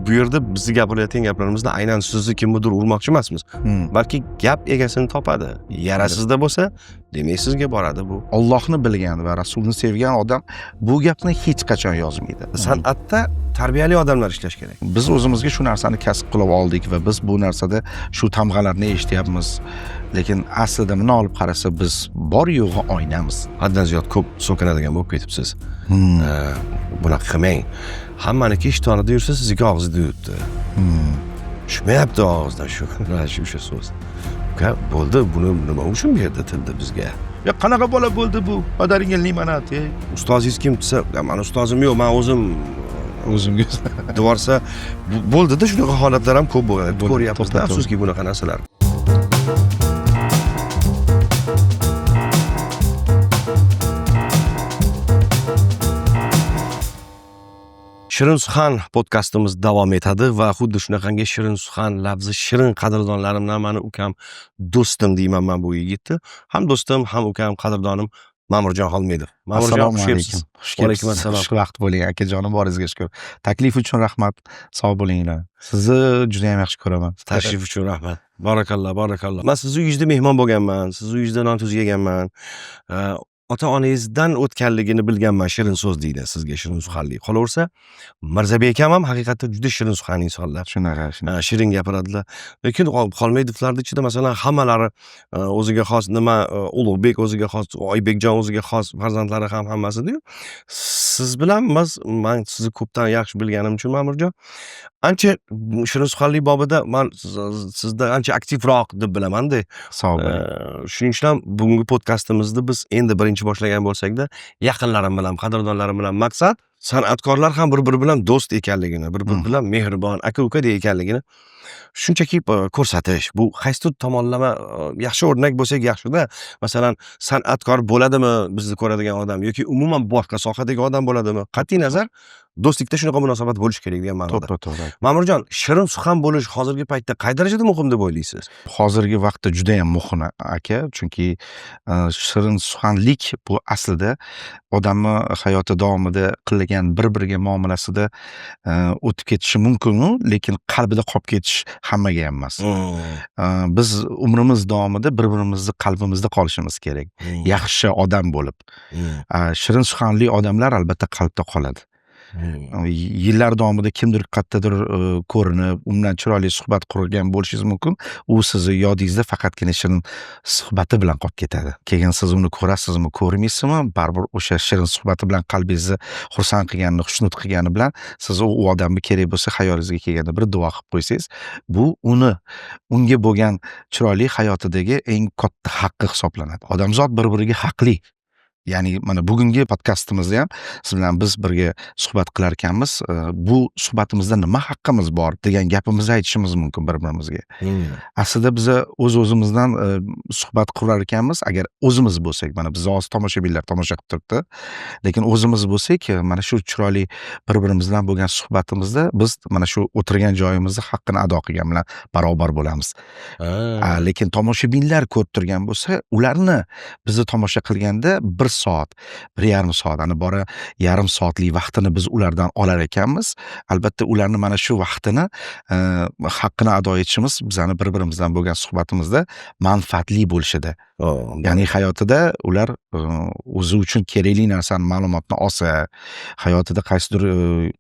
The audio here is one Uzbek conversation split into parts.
bu yerda bizni gapirayotgan gaplarimizni aynan sizni kimnidir urmoqchi emasmiz. Balki gap egasini topadi. Yarasizda bo'lsa, demak sizga boradi bu. Allohni bilgan va Rasulni sevgan odam bu gapni hech qachon yozmaydi. San'atda tarbiyali odamlar ishlash kerak. Biz o'zimizga shu narsani kasb qilib oldik va biz bu narsada shu tamg'alarni eshityapmiz. Lekin aslida buni olib qarasa biz bor yo'g'i oynamiz. Haddan ziyod ko'p so'kinadigan bo'lib ketibsiz. Bunaqa qilmang. Hammaniki ishtonida yursa sizga og'zida yutdi. Tushmayapti og'izdan shu o'sha so'z. Bo'ldi, buni nima uchun berdi tilda bizga? Ya qanaqa bola bo'ldi bu? Padaringga limonad. Ustozingiz kim desa, men ustozim yo'q, men o'zimga devorsa bo'ldi-da, shunaqa holatlar ham ko'p bo'ladi. Ko'ryapmiz, afsuski bunaqa narsalar. Shirin Suxan podkastimiz davom etadi va xuddi shunaqangi Shirin Suxan lafzi shirin qadrdonlarimdan mani ukam do'stim deyman men bu yigitni. Ham do'stim, ham ukam, qadrdonim Ma'murjon Xolmedov. Ma'murjon, xush kelibsiz. Alaykum assalom. Xush vaqt bo'ling, akajonim, boringizga shukr. Taklif uchun rahmat. Sog' bo'linglar. Sizni juda ham yaxshi ko'raman. Tashrif uchun rahmat. Barakalloh. Men sizni uyingizda mehmon bo'lganman, sizni uyingizda non tuz yeganman. Ota-onangizdan o'tganligini bilganman, shirin so'z deydi sizga Shirin Suxanlik. Qolaversa, Mirzabek akam ham haqiqatda juda shirin suxan insonlar. Shunaqa. Shirin gapiradilar. Lekin Xolmedovlarning ichida masalan hammalari o'ziga xos, Ulug'bek o'ziga xos, Oybekjon o'ziga xos, farzandlari ham hammasidir. Siz bilan men sizni ko'pdan yaxshi bilganim uchun Ma'murjon, ancha Shirin Suxanlik bobida men sizda ancha aktivroq deb bilaman-da. Sog' bo'ling. Shuning uchun ham bugungi podkastimizni biz endi birinchi boshlagan bo'lsak-da, yaqinlarim bilan, qadrdonlarim bilan maqsad san'atkorlar ham bir-biri bilan do'st ekanligini, bir-biri bilan mehribon, aka-ukadek ekanligini shunchaki ko'rsatish. Bu qaysidir tomonlama yaxshi o'rnak bo'lsak yaxshi-da. Masalan, san'atkor bo'ladimi bizni ko'radigan odam yoki umuman boshqa sohadagi odam bo'ladimi? Qat'iy nazar do'stlikda shunaqa munosabat bo'lishi kerak degan ma'noda. To'g'ri. Ma'murjon, shirin suxan bo'lish hozirgi paytda qay darajada muhim deb o'ylaysiz? Hozirgi vaqtda juda ham muhim aka, chunki shirin suxanlik bu aslida odamni hayoti davomida qilgan bir-biriga muomalasida o'tib ketishi mumkin, lekin qalbida qolib ketish hammaga ham emas. Biz umrimiz davomida bir-birimizni qalbimizda qolishimiz kerak. Yaxshi odam bo'lib. Shirin suxanli odamlar albatta qalbda qoladi. Yillar davomida kimdir qayerdadir ko'rinib, undan chiroyli suhbat qurgan bo'lishingiz mumkin. U sizni yodingizda faqatgina shirin suhbati bilan qolib ketadi. Keyin siz uni ko'rasizmi, ko'rmaysizmi, baribir o'sha shirin suhbati bilan qalbingizni xursand qilgani, xushnud qilgani bilan siz u odamga kerak bo'lsa xayolingizga kelganda bir duo qilib qo'ysangiz, bu unga bo'lgan chiroyli hayotidagi eng katta haqqi hisoblanadi. Odamzod bir-biriga haqli. Ya'ni mana bugungi podkastimizda ham siz bilan biz birga suhbat qilar ekanmiz. Bu suhbatimizda nima haqqimiz bor degan gapimizni aytishimiz mumkin bir-birimizga. Aslida biz o'z-o'zimizdan suhbat qurar ekanmiz. Agar o'zimiz bo'lsak, mana biz hozir tomoshabinlar tomosha qilib turibdi. Lekin o'zimiz bo'lsak, mana shu chiroyli bir-birimiz bilan bo'lgan suhbatimizda biz mana shu o'tirgan joyimizni haqqini ado qilgan bilan barobar bo'lamiz. Lekin tomoshabinlar ko'rib turgan bo'lsa, ularni bizni tomosha qilganda 1 soat, 1,5 soat, bora yarim soatlik vaqtini biz ulardan olar ekanmiz. Albatta ularni mana shu vaqtini haqqini ado etishimiz bizani bir-birimizdan bo'lgan suhbatimizda manfaatli bo'lishida. Ya'ni hayotida ular o'zi uchun kerakli narsani, ma'lumotni olsa, hayotida qaysidir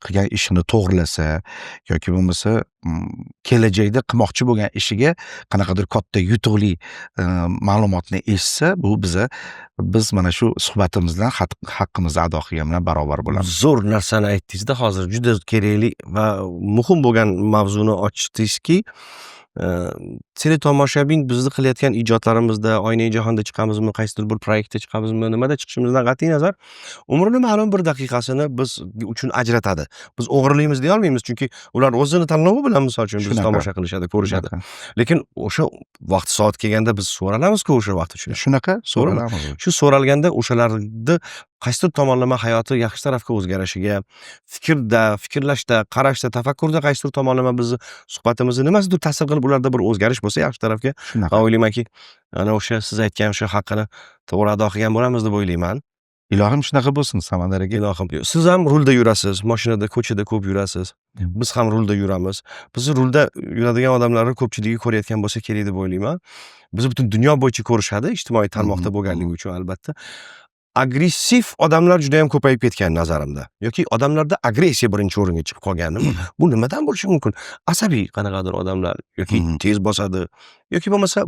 qilgan ishini to'g'rilasa yoki bo'lmasa kelajakda qilmoqchi bo'lgan ishiga qanaqadir katta yutuqli ma'lumotni eshitsa, bu biz mana shu suhbatimizdan haqqimizni ado qilgan bilan barobar bo'lamiz. Zo'r narsani aytdingizda, hozir juda kerakli va muhim bo'lgan mavzuni ochdingizki, teletomoshabin bizni qilayotgan ijodlarimizda, Oynai jahonda chiqamizmi, qaysidir bir proyektda chiqamizmi, nimada chiqishimizdan qat'iy nazar, umrining ma'lum bir daqiqasini biz uchun ajratadi. Biz o'g'irlaymiz deya olmaymiz, chunki ular o'zini tanlovi bilan misol uchun bizni tomosha qilishadi, ko'rishadi. Lekin o'sha vaqt soat kelganda biz so'ralamiz-ku o'sha vaqt uchun. Shunaqa so'ralamiz. Shu so'ralganda o'shalarni qaysidir tomonlama hayoti yaxshi tarafga o'zgarishiga, fikrlashda, qarashda, tafakkurda qaysidir tomonlama bizni suhbatimizni nimasidir ta'sir qilib ularda bir o'zgarish bo'lsa yaxshi tarafga, men o'ylaymanki, ana o'sha siz aytgan o'sha haqqini to'g'ri ado qilgan bo'lamiz deb o'ylayman. Ilohim shunaqa bo'lsin Samandar aka. Ilohim. Siz ham rulda yurasiz, mashinada, ko'chada ko'p yurasiz. Biz ham rulda yuramiz. Bizni rulda yuradigan odamlarni ko'pchiligi ko'rayotgan bo'lsa kerak deb o'ylayman. Bizni butun dunyo bo'yicha ko'rishadi, ijtimoiy tarmoqda bo'lganligi uchun albatta. Agressiv odamlar juda ham ko'payib ketgan nazarimda. Yoki odamlarda agressiya birinchi o'ringa chiqib qolganmi? Bu nimadan bo'lishi mumkin? Asabiy qanaqadir odamlar yoki tez bosadi yoki bo'lmasa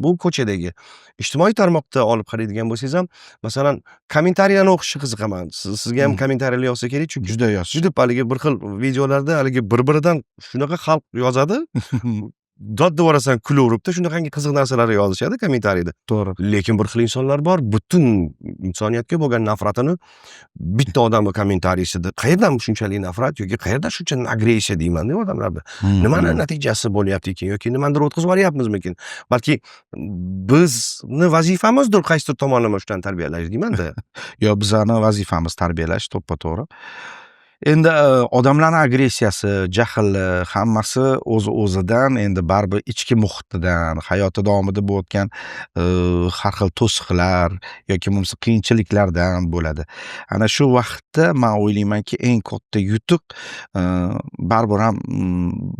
bu ko'chadagi ijtimoiy tarmoqda olib qaraydigan bo'lsangiz ham, masalan, kommentariyalarni o'qishni qiziqaman. Sizga ham kommentariyalar yozsa kerak, chunki Juda yoz. juda haligi bir xil videolarda haligi bir-biridan shunaqa xalq yozadi. Dod devorasdan kulaveribdi, shunaqangi qiziq narsalar yozishadi kommentariyada. To'g'ri. Lekin bir xil insonlar bor, butun insoniyatga bo'lgan nafratini bitta odamning kommentariyasida qayerdan shunchalik nafrat yoki qayerdan shuncha agressiya deyman-da odamlarda. Nimani natijasi bo'lyapti ekan yoki nimanidir o'tkazib yuboryapmizmikin? Balki bizni vazifamizdir qaysidir tomonlama shundan tarbiyalash deyman-da. Yo, bizani vazifamiz tarbiyalash to'ppa-to'g'ri. Endi odamlarning agressiyasi, jahli hammasi o'z-o'zidan, endi baribir ichki muhitidan, hayoti davomida bo'layotgan har xil to'siqlar yoki bo'lmasa qiyinchiliklardan bo'ladi. Ana shu vaqtda men o'ylaymanki, eng katta yutuq baribir ham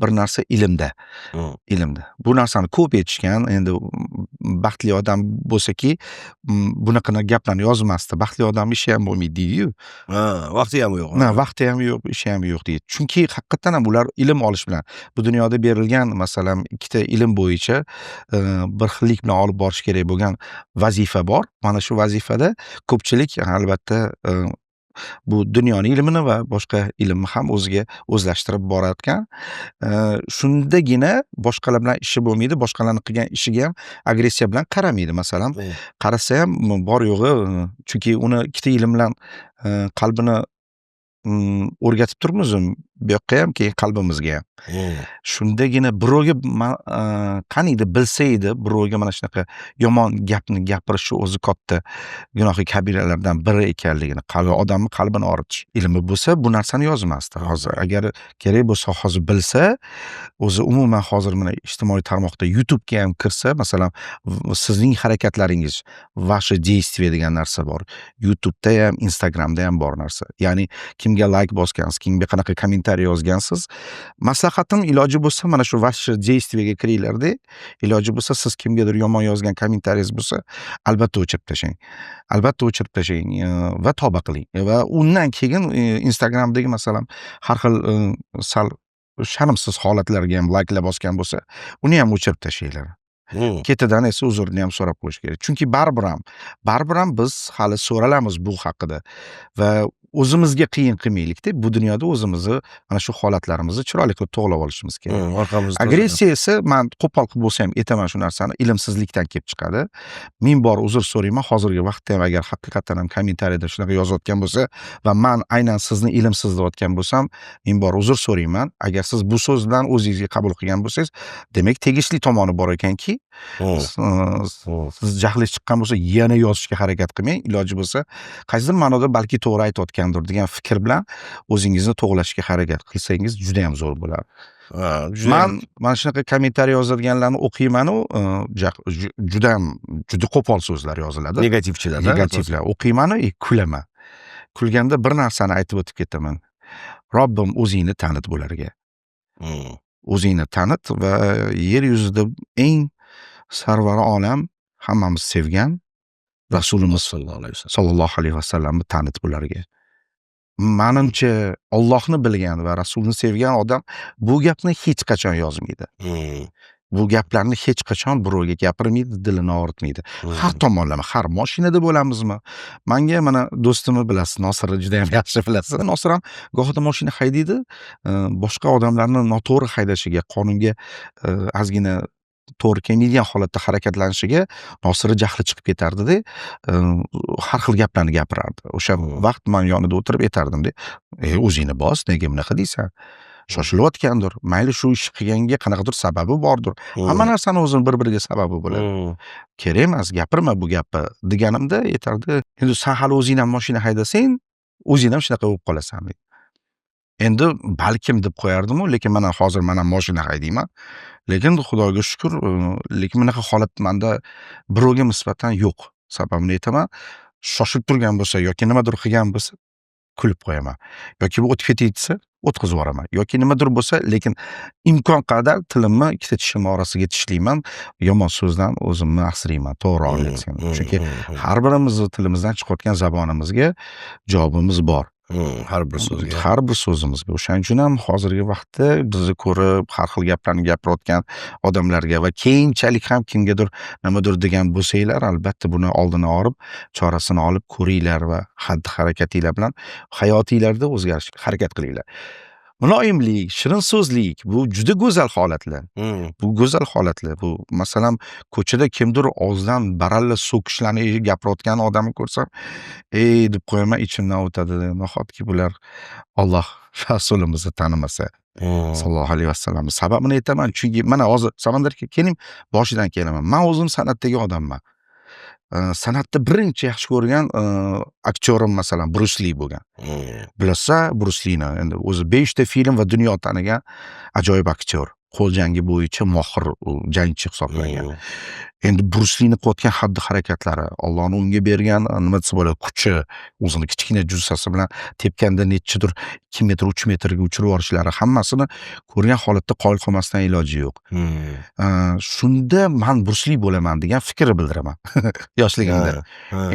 bir narsa ilmda. Ilmda. Bu narsani ko'p aytishgan. Endi baxtli odam bo'lsa-ki, bunaqa gaplarni yozmasdi. Baxtli odam ishi ham bo'lmaydi deydi-yu. Ha, vaqti ham yo'q. Vaqti ham yo'q, ishi ham yo'q deydi. Chunki haqiqatan ham ular ilm olish bilan bu dunyoda berilgan, masalan, ikkita ilm bo'yicha bir xillik bilan olib borish kerak bo'lgan vazifa bor. Mana shu vazifada ko'pchilik albatta bu dunyoning ilmini va boshqa ilmni ham o'ziga o'zlashtirib borayotgan. Shundagina boshqalar bilan ishi bo'lmaydi, boshqalarning qilgan ishiga ham agressiya bilan qaramaydi. Masalan, qarasa ham bor yo'g'i, chunki uni ikkita ilm bilan qalbini o'rgatib turibmiz, bu yoqqa ham, keyin qalbimizga ham. Shundagina birovga qaniydi bilsa edi, birovga mana shunaqa yomon gapni gapirishi o'zi katta gunohi kabiralardan biri ekanligini, odamning qalbini og'ritish. Ilmi bo'lsa bu narsani yozmasdi. Hozir agar kerak bo'lsa hozir bilsa, o'zi umuman hozir mana ijtimoiy tarmoqda YouTube'ga ham kirsa, masalan, sizning harakatlaringiz, vaše действие degan narsa bor. YouTube'da ham, Instagram'da ham bor narsa. Ya'ni kimga like bosgansiz, kimga qanaqa kommentariy yozgansiz, maslahatim iloji bo'lsa mana shu vaše действиеga kiringlar-da. Iloji bo'lsa siz kimgadir yomon yozgan kommentariyingiz bo'lsa, albatta o'chirib tashlang. Albatta o'chirib tashlang va tavba qiling. Va undan keyin Instagramdagi masalan har xil sal sharmsiz holatlarga ham like'lar bosgan bo'lsa, uni ham o'chirib tashlanglar. Ketidan esa uzrni ham so'rab qo'yish kerak. Chunki baribir ham biz hali so'ralamiz bu haqida va o'zimizga qiyin qilmaylik-da. Bu dunyoda o'zimizni mana shu holatlarimizni chiroyli qilib to'g'rilab olishimiz kerak. Agressiya esa men qo'pol qilib bo'lsa ham aytaman shu narsani, ilmsizlikdan kelib chiqadi. Men bor uzr so'rayman, hozirgi vaqtda ham agar haqiqatan ham kommentariyada shunaqa yozayotgan bo'lsa va men aynan sizni ilmsiz deyotgan bo'lsam, men bor uzr so'rayman. Agar siz bu so'zdan o'zingizga qabul qilgan bo'lsangiz, demak tegishli tomoni bor ekanki, siz jahlingiz chiqqan bo'lsa yana yozishga harakat qilmang. Iloji bo'lsa, qaysidir ma'noda balki to'g'ri aytayotgandir degan fikr bilan o'zingizni to'g'rilashga harakat qilsangiz juda ham zo'r bo'ladi. Men shunaqa kommentariy yozadiganlarni o'qiyman-u, juda qo'pol so'zlar yoziladi. Negativlar o'qiyman-u, kulaman. Kulganda bir narsani aytib o'tib ketaman. Robbim o'zingni tanit bularga. O'zingni tanit va yer yuzida eng sarvari olam hammamiz sevgan Rasulimiz sallallohu alayhi vasallamni tanit bularga. Menimcha Allohni bilgan va Rasulni sevgan odam bu gapni hech qachon yozmaydi. Bu gaplarni hech qachon birovga gapirmaydi, dilini og'ritmaydi. Har tomonlama, har mashinada bo'lamizmi? Menga mana do'stimni bilasiz, Nosirni juda ham yaxshi bilasiz. Nosir ham gohida mashina haydaydi, boshqa odamlarni noto'g'ri haydashiga, qonunga ozgina to'g'ri kelmaydigan holatda harakatlanishiga Nosir jahli chiqib ketardi-da, har xil gaplarni gapirardi. O'sha vaqt men yonida o'tirib aytardim-da, o'zingni bos, nega bunaqa deysan? Shoshilayotgandir. Mayli shu ish qilganga qanaqadir sababi bordir. Hamma narsani o'zini bir-biriga sababi bo'ladi. Kerak emas, gapirma bu gapni deganimda aytardi. Endi sen hali o'zing ham mashina haydasang, o'zing ham shunaqa bo'lib qolasan deydi. Endi balkim deb qo'yardim-u, lekin mana hozir men ham mashina haydayman. Lekin Xudoga shukr, lekin bunaqa holat menda birovga nisbatan yo'q. Sababini aytaman. shoshib turgan bo'lsa yoki nimadir qilgan bo'lsa kulib qo'yaman. Yoki bu o'tib ketay desa, o'tkazib yuboraman. Yoki nimadir bo'lsa, lekin imkon qadar tilimni ikkita tishim orasiga tishlayman. Yomon so'zdan o'zimni asrayman, to'g'rirog'i aytsam. Chunki har birimiz tilimizdan chiqayotgan zabonimizga javobimiz bor. Har bir so'zga. Har bir so'zimizga. O'shaning uchun ham hozirgi vaqtda bizni ko'rib, har xil gaplarni gapirayotgan odamlarga va keyinchalik ham kimgadir nimadir degan bo'lsanglar, albatta buni oldini olib, chorasini olib ko'ringlar va xatti-harakatinglar bilan hayotinglarda o'zgarishga harakat qilinglar. Muloyimlik, shirin so'zlik bu juda go'zal holatlar. Bu go'zal holatlar. Bu masalan ko'chada kimdir og'zidan baralla so'kishlarni gapirayotgan odamni ko'rsam, ey deb qo'yaman, ichimdan o'tadi. Nahotki bular Alloh rasulimizni tanimasa. Sallallohu alayhi vasallam. Sababini aytaman, chunki mana hozir Samandar aka keling, boshidan kelaman. Men o'zim san'atdagi odamman. San'atda birinchi yaxshi ko'rgan aktyorim masalan Bruce Lee bo'lgan. Bilasiz, Bruce Lee'ni endi o'zi 5 ta film va dunyo tanigan ajoyib aktyor. Qo'l jangi bo'yicha mohir jangchi hisoblangan. Endi Bruce Lee'ni qilayotgan xatti-harakatlari, Allohning unga bergan nima desa bo'ladi, kuchi, o'zini kichkina jussasi bilan tepganda nechidir 2 metr, 3 metrga uchirib yuborishlari hammasini ko'rgan holatda qoyil qolmasdan iloji yo'q. Shunda men Bruce Lee bo'laman degan fikr bildiraman yoshligimda.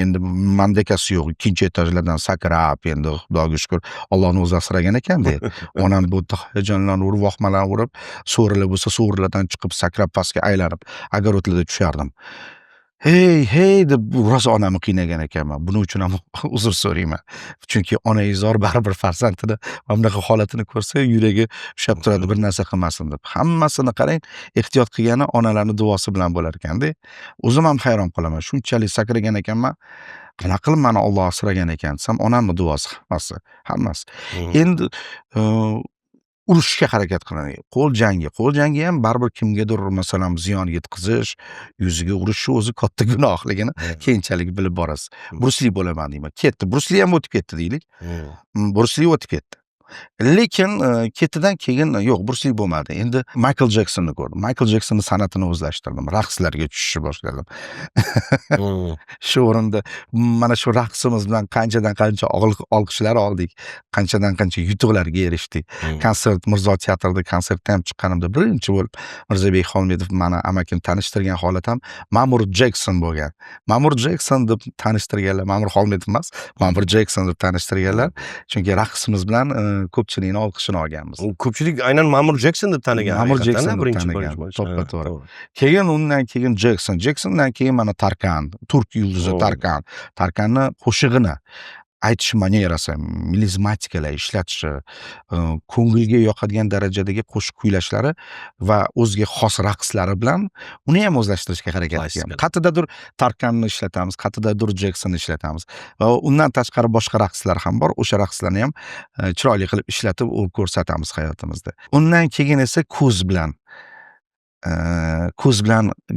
Endi mandakasi yo'q, ikkinchi etajlardan sakrab, endi Xudoga shukr, Allohning o'zi asragan ekan-da. Onam bu hayajonlanib, vohmalar urib, so'rilar bo'lsa, so'rilardan chiqib sakrab pastga aylanib, agarotlarda tushardim. Hey deb rosa onamni qiynagan ekanman. Buning uchun ham uzr so'rayman. Chunki onaizor baribir farzandini bunaqa holatini ko'rsa, yuragi ushab turadi, bir narsa qilmasin deb. Hammasini qarang, ehtiyot qilgani onalarning duosi bilan bo'lar ekan-da. O'zim ham hayron qolaman. Shunchalik sakragan ekanman. Qanaqa qilib meni Alloh asragan ekan desam, onamning duosi hammasi. Endi urushga harakat qilaman. Qo'l jangi ham baribir kimgadir masalan ziyon yetkazish, yuziga urishni o'zi katta gunohligini keyinchalik bilib borasiz. Bruce Lee bo'laman deyman. Ketdi. Bruce Lee ham o'tib ketdi deylik. Bruce Lee o'tib ketdi. Lekin ketidan keyin yo'q, Bruce Lee bo'lmadi. Endi Michael Jacksonni ko'rdim. Michael Jacksonning san'atini o'zlashtirdim. Raqslarga tushishni boshladim. Shu o'rinda mana shu raqsimiz bilan qanchadan qancha olqishlar oldik, qanchadan qancha yutuqlarga erishdik. Konsert Mirzo teatrida konsertda ham chiqqanimda birinchi bo'lib Mirzabek Xolmedov meni amakim tanishtirgan holat ham Ma'mur Jackson bo'lgan. Ma'mur Jackson deb tanishtirganlar, Ma'mur Xolmedov emas, Ma'mur Jackson deb tanishtirganlar. Chunki raqsimiz bilan ko'pchilikning olqishini olganmiz. Ko'pchilik aynan Ma'mur Jackson deb tanigan. Ma'mur Jackson deb tanigan. To'ppa-to'g'ri. Keyin undan keyin Jacksondan keyin mana Tarkan, turk yulduzi Tarkan. Tarkanning qo'shig'ini aytish manyerasi, milizmatikalar ishlatishi, ko'ngilga yoqadigan darajadagi qo'shiq kuylashlari va o'ziga xos raqslari bilan uni ham o'zlashtirishga harakat qilgan. Qayerdadir Tarkanni ishlatamiz, qayerdadir Jacksonni ishlatamiz. Va undan tashqari boshqa raqslar ham bor. O'sha raqslarni ham chiroyli qilib ishlatib ko'rsatamiz hayotimizda. Undan keyin esa ko'z bilan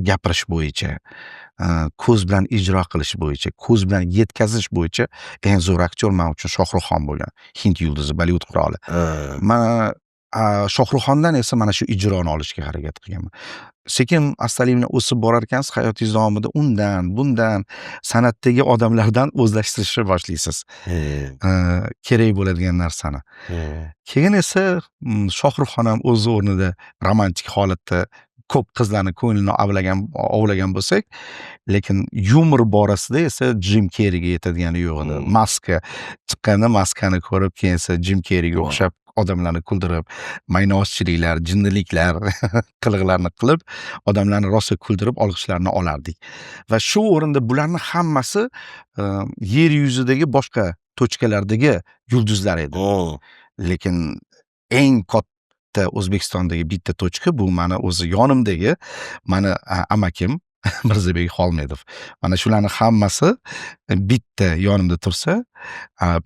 gapirish bo'yicha, ko'z bilan ijro qilish bo'yicha, ko'z bilan yetkazish bo'yicha eng zo'r aktyor men uchun Shohruxxon bo'lgan. Hind yulduzi, Bollivud qiroli. Men Shohruxxondan esa mana shu ijroni olishga harakat qilganman. Sekin astalik bilan o'sib borar ekansiz, hayotingiz davomida undan, bundan, san'atdagi odamlardan o'zlashtirishni boshlaysiz. Kerak bo'ladigan narsani. Keyin esa Shohruxxon ham o'z o'rnida romantik holatda ko'p qizlarning ko'nglini ovlagan bo'lsak, lekin yumor borasida esa Jim Kerriga yetadigani yo'q edi. Maska chiqqanda maskani ko'rib, keyin esa Jim Kerriga o'xshab odamlarni kuldirib, maynoschiliklar, jinniliklar qiliqlarni qilib, odamlarni rosa kuldirib olqishlarini olardik. Va shu o'rinda bularning hammasi yer yuzidagi boshqa tochkalardagi yulduzlar edi. Lekin eng katta O'zbekistondagi bitta tochka bu meni o'zi yonimdagi meni amakim Mirzabek Xolmedov. Mana shularning hammasi bitta yonimda tursa,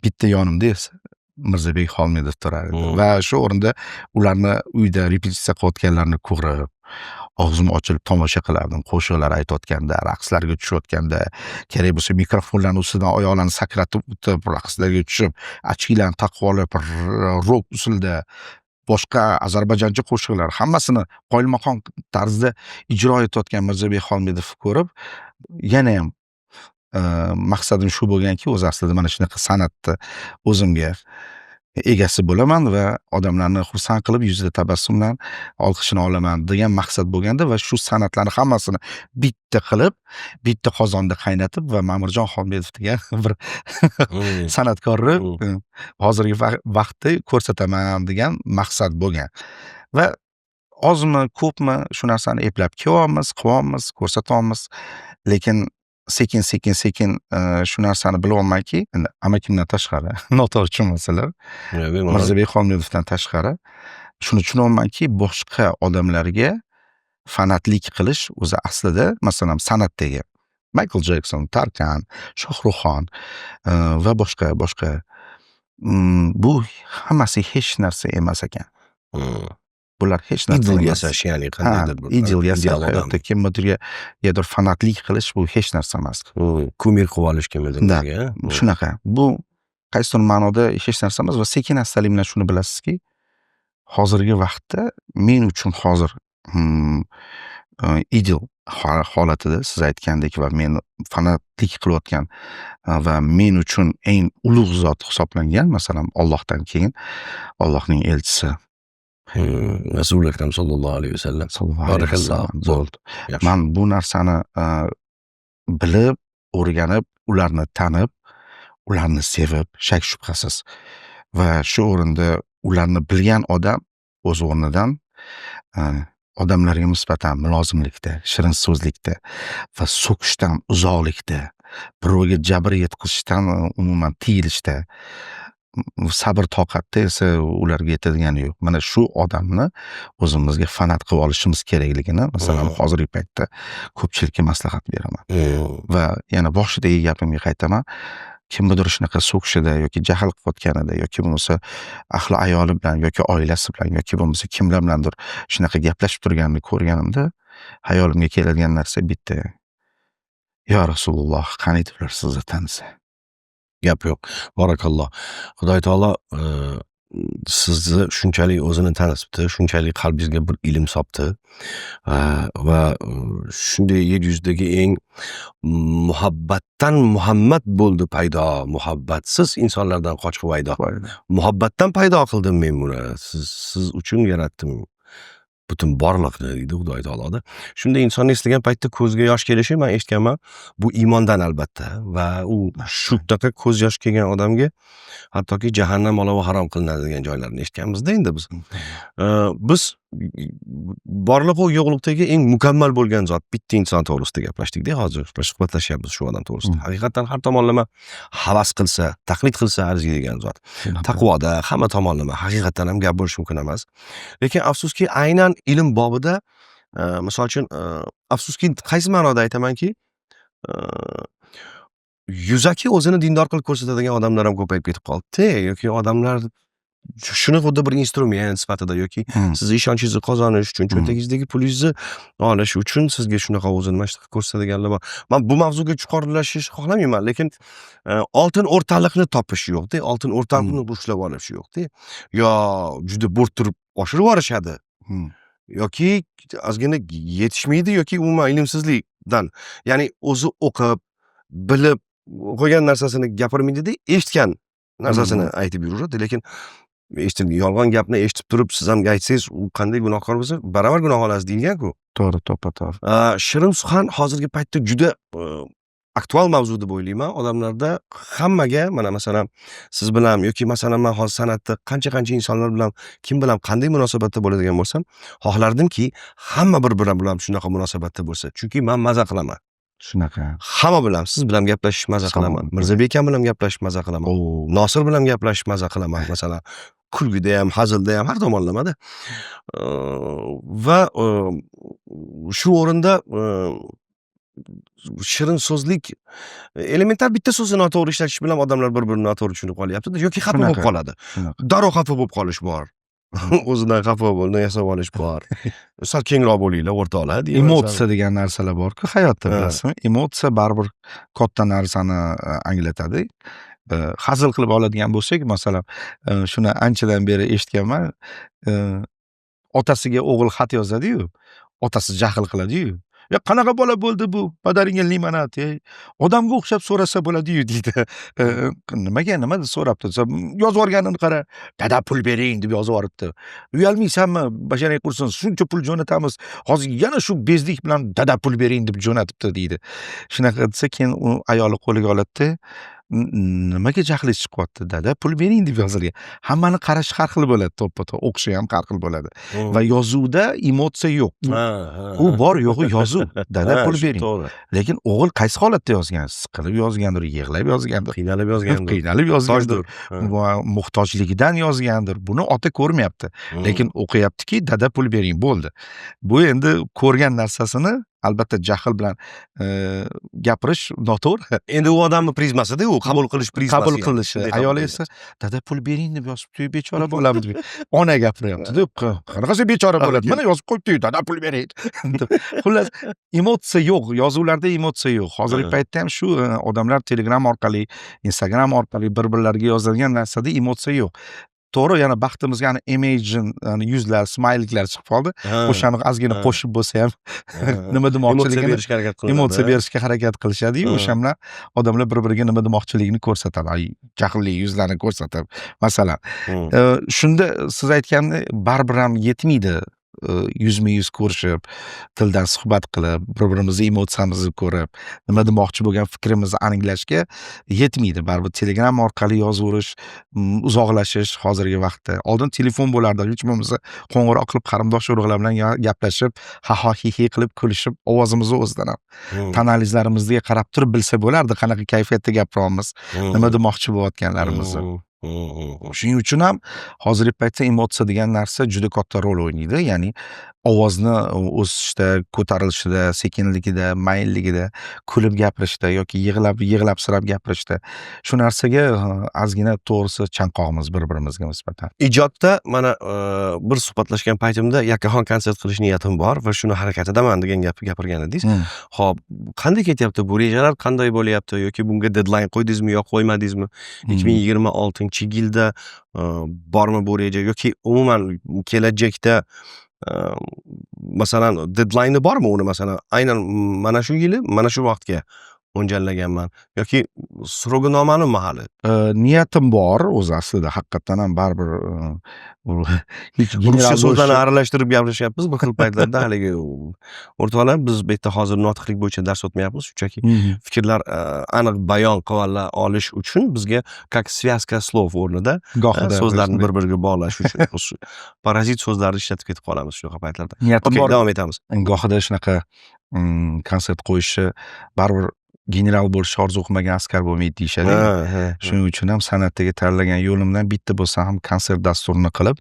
bitta yonimda esa Mirzabek Xolmedov turar edi. Va shu o'rinda ularni uyda repetitsiya qilayotganlarni ko'rib, og'zim ochilib tomosha qilardim. Qo'shiqlar aytayotganda, raqslarga tushayotganda, kerak bo'lsa mikrofonlarni ustidan oyoqlarni sakratib o'tib, raqslarga tushib, ochkilarni taqib olib, rok usulda boshqa ozarbayjoncha qo'shiqlar hammasini qoyilmaqom tarzda ijro etayotgan Mirzabek Xolmedovni ko'rib, yana ham maqsadim shu bo'lganki, o'zi aslida mana shunaqa san'atni o'zimga egasi bo'laman va odamlarni xursand qilib, yuzida tabassum bilan olqishini olaman degan maqsad bo'lganda va shu san'atlarni hammasini bitta qilib, bitta qozonda qaynatib va Ma'murjon Xolmedov degan bir san'atkorni hozirgi vaqtda ko'rsataman degan maqsad bo'lgan. Va ozmi, ko'pmi shu narsani eplab kelyapmiz, qilyapmiz, ko'rsatyapmiz. Lekin sekin shu narsani bilyapmanki, endi amakimdan tashqari, noto'g'ri tushunmasalar, Mirzabek Xolmedovdan tashqari shuni tushunyapmanki, boshqa odamlarga fanatlik qilish o'zi aslida, masalan, san'atdagi Michael Jackson, Tarkan, Shohruxxon va boshqa bu hammasi hech narsa emas ekan. Bular hech narsa Idil emas. yasash, ya'ni qandaydir bir Idil yasash, ideal odam. hayotda kimnidir fanatlik qilish bu hech narsa emas. Kumir qilib olish kimnidir. Shunaqa. Bu qaysidir ma'noda hech narsa emas va sekin-astalik bilan shuni bilasizki, hozirgi vaqtda men uchun hozir ideal holatida siz aytgandek va men fanatlik qilayotgan va men uchun eng ulug' zot hisoblangan, masalan, Allohdan keyin Allohning elchisi Rasul akram sallallohu alayhi vasallam. Barakalloh. Bo'ldi. Men bu narsani bilib, o'rganib, ularni tanib, ularni sevib, shak shubhasiz va shu o'rinda ularni bilgan odam o'z o'rnidan odamlarga nisbatan mulozimlikda, shirin so'zlikda va so'kishdan uzoqlikda, birovga jabr yetkazishdan umuman tiyilishda, sabr toqatda esa ularga yetadigani yo'q. Mana shu odamni o'zimizga fanat qilib olishimiz kerakligini, masalan, hozirgi paytda ko'pchilikka maslahat beraman. Va yana boshidagi gapimga qaytaman. Kimdir shunaqa so'kishida yoki jahl qilayotganida yoki bo'lmasa ahli ayoli bilan yoki oilasi bilan yoki bo'lmasa kimlar bilandir shunaqa gaplashib turganini ko'rganimda hayolimga keladigan narsa bitta. Yo Rasululloh, qaniydi ular sizni tanisa. Gap yo'q. Barakalloh. Xudoy taolo sizni shunchalik o'zini tanitibdi, shunchalik qalbingizga bir ilm solibdi va shunday yer yuzidagi eng muhabbatdan Muhammad bo'ldi paydo, muhabbatsiz insonlardan qochib vaydo. Muhabbatdan paydo qildim men buni. Siz uchun yaratdim. Butun borliqni deydi Xudoy taoloda. Shunda insonni eslagan paytda ko'zga yosh kelishi, men eshitganman, bu iymondan albatta va u shunaqa ko'z yosh kelgan odamga hattoki jahannam olovi harom qilinadi degan joylarni eshitganmiz-da endi biz. Biz borliq va yo'qlikdagi eng mukammal bo'lgan zot bitta inson to'g'risida gaplashdik-da hozir. Suhbatlashyapmiz shu odam to'g'risida. Haqiqatan har tomonlama havas qilsa, taqlid qilsa arziydigan zot. Taqvoda hamma tomonlama haqiqatan ham gap bo'lishi mumkin emas. Lekin afsuski aynan ilm bobida misol uchun afsuski qaysi ma'noda aytamanki, yuzaki o'zini dindor qilib ko'rsatadigan odamlar ham ko'payib ketib qoldi. Yoki odamlar shuni xuddi bir instrument sifatida yoki sizni ishonchingizni qozonish uchun, cho'ntagingizdagi pulingizni olish uchun sizga shunaqa o'zini mana shu ko'rsatadiganlar bor. Men bu mavzuga chuqurlashish xohlamayman, lekin oltin o'rtaliqni topish yo'q-da, oltin o'rtaliqni ushlab olish yo'q-da. Yo juda bo'rttirib oshirib yuborishadi. Yoki ozgina yetishmaydi yoki umuman ilmsizlikdan. Ya'ni o'zi o'qib, bilib qo'ygan narsasini gapirmaydi-da, eshitgan narsasini aytib yuradi, lekin yolg'on gapni eshitib turib siz ham aytsangiz, u qanday gunohkor bo'lsa, baravar gunoh olasiz deyilgan-ku. To'g'ri, to'g'ri. Shirin suxan hozirgi paytda juda aktual mavzu deb o'ylayman. Odamlarda hammaga, mana masalan, siz bilan yoki masalan men hozir san'atda qancha insonlar bilan, kim bilan qanday munosabatda bo'ladigan bo'lsam, xohlardimki, hamma bir-biri bilan shunaqa munosabatda bo'lsa. Chunki men maza qilaman. Shunaqa. Hamma bilan, siz bilan gaplashishni maza qilaman. Mirzabek akam bilan gaplashishni maza qilaman. Nosir bilan gaplashishni maza qilaman, masalan. Kulgida ham, hazilda ham, har tomonlamada. Va shu o'rinda shirin so'zlik elementar bitta so'zni noto'g'ri ishlatish bilan odamlar bir-birini noto'g'ri tushunib qolyapti-da, yoki xafa bo'lib qoladi. Darrov xafa bo'lib qolish bor. O'zidan xafa bo'ldi, yasab olish bor. Sal kengroq bo'linglar, o'rtoqlar deyman. Emotsiya degan narsalar bor-ku hayotda, bilasizmi? Emotsiya baribir katta narsani anglatadi. Hazil qilib oladigan bo'lsak, masalan, shuni anchadan beri eshitganman. Otasiga o'g'il xat yozadi-yu, otasi jahl qiladi-yu. qanaqa bola bo'ldi bu? Padaringga limonad. Odamga o'xshab so'rasa bo'ladi-yu deydi. Nimaga, nima so'rabdi? Yozib yuborganini qara. Dada pul bering deb yozib yuboribdi. Uyalmaysanmi? Basharay qursin, shuncha pul jo'natamiz. Hozir yana shu bezlik bilan dada pul bering deb jo'natibdi deydi. Shunaqa desa, keyin u ayoli qo'liga oladi-da, nimaga jahlingiz chiqyapti? Dada pul bering deb yozilgan. Hammani qarashi har xil bo'ladi, to'ppa-to'p. O'qishi ham har xil bo'ladi. Va yozuvda emotsiya yo'q. U bor yo'g'i yozuv. Dada pul bering. To'g'ri. Lekin o'g'il qaysi holatda yozgan? Siqilib yozgandir, yig'lab yozgandir, Qiynalib yozgandir. qiynalib yozgandir, Toshdir. va muhtojligidan yozgandir. Buni ota ko'rmayapti. Lekin o'qiyaptiki, dada pul bering, bo'ldi. Bu endi ko'rgan narsasini albatta jahl bilan gapirish noto'g'ri. Endi u odamning prizmasida u qabul qilish prizmasi. Qabul qilishi. Ayoli esa dada pul bering deb yozibdi, bechora bo'ladi deb. Ona gapiryapti-da. Qanaqasi bechora bo'ladi? Mana yozib qo'yibdi, dada pul bering. Xullas, emotsiya yo'q, yozuvlarda emotsiya yo'q. Hozirgi paytda ham shu odamlar Telegram orqali, Instagram orqali bir-birlariga yozadigan narsada emotsiya yo'q. To'g'ri, yana baxtimizga emoji, yuzlar, smayliklar chiqib qoldi. O'shani ozgina qo'shib bo'lsa ham nima demoqchiligini berishga harakat qiladi. emotsiya berishga harakat qilishadi-yu, o'sha bilan odamlar bir-biriga nima demoqchiligini ko'rsatadi. Ay, jahlli yuzlarni ko'rsatib, masalan. Shunda siz aytgandek, baribir ham yetmaydi. Yuzma-yuz ko'rishib, tildan suhbat qilib, bir-birimizni emotsiyamizni ko'rib, nima demoqchi bo'lgan fikrimizni aniqlashga yetmaydi. Baribir Telegram orqali yozaverish, uzoqlashish hozirgi vaqtda. Oldin telefon bo'lardi, hech bo'lmasa qo'ng'iroq qilib qarindosh urug'lar bilan gaplashib, ha-ha hi-hi qilib kulishib, ovozimizni o'zidan ham tanalizlarimizga qarab turib bilsa bo'lardi, qanaqa kayfiyatda gapiryapmiz, nima demoqchi bo'layotganlarimizni. Shuning uchun ham hozirgi paytda emotsiya degan narsa juda katta rol o'ynaydi. Ya'ni ovozni o'sishda, ko'tarilishida, sekinligida, mayinligida, kulib gapirishda yoki yig'lab-sirab gapirishda. Shu narsaga ozgina to'g'risi chanqoqmiz bir-birimizga nisbatan. Ijodda mana bir suhbatlashgan paytimda yakkaxon konsert qilish niyatim bor va shuni harakatidaman degan gapni gapirgan edingiz. Xo'p, qanday ketyapti bu rejalar, qanday bo'lyapti yoki bunga deadline qo'ydingizmi yo qo'ymadingizmi? 2026-yilda bormi bu reja yoki umuman kelajakda masalan deadline bormi uni, masalan aynan mana shu yili, mana shu vaqtga mo'ljallaganman yoki srogi-noma'lum hali? Niyatim bor o'zi aslida, haqiqatan ham baribir Ruscha so'zlarni aralashtirib gapirishyapmiz bir xil paytlarda haligi o'rtoqlar, biz bu yerda hozir notiqlik bo'yicha dars o'tmayapmiz, shunchaki fikrlar aniq bayon qila olish uchun bizga как связка slov o'rnida so'zlarni bir-biriga bog'lash uchun parazit so'zlarni ishlatib ketib qolamiz shunaqa paytlarda. Niyatim bor. Davom etamiz. Gohida shunaqa konsert qo'yishi baribir general bo'lishni orzu qilmagan askar bo'lmaydi deyishadi. Shuning uchun ham san'atdagi tanlagan yo'limdan bitta bo'lsa ham konsert dasturini qilib,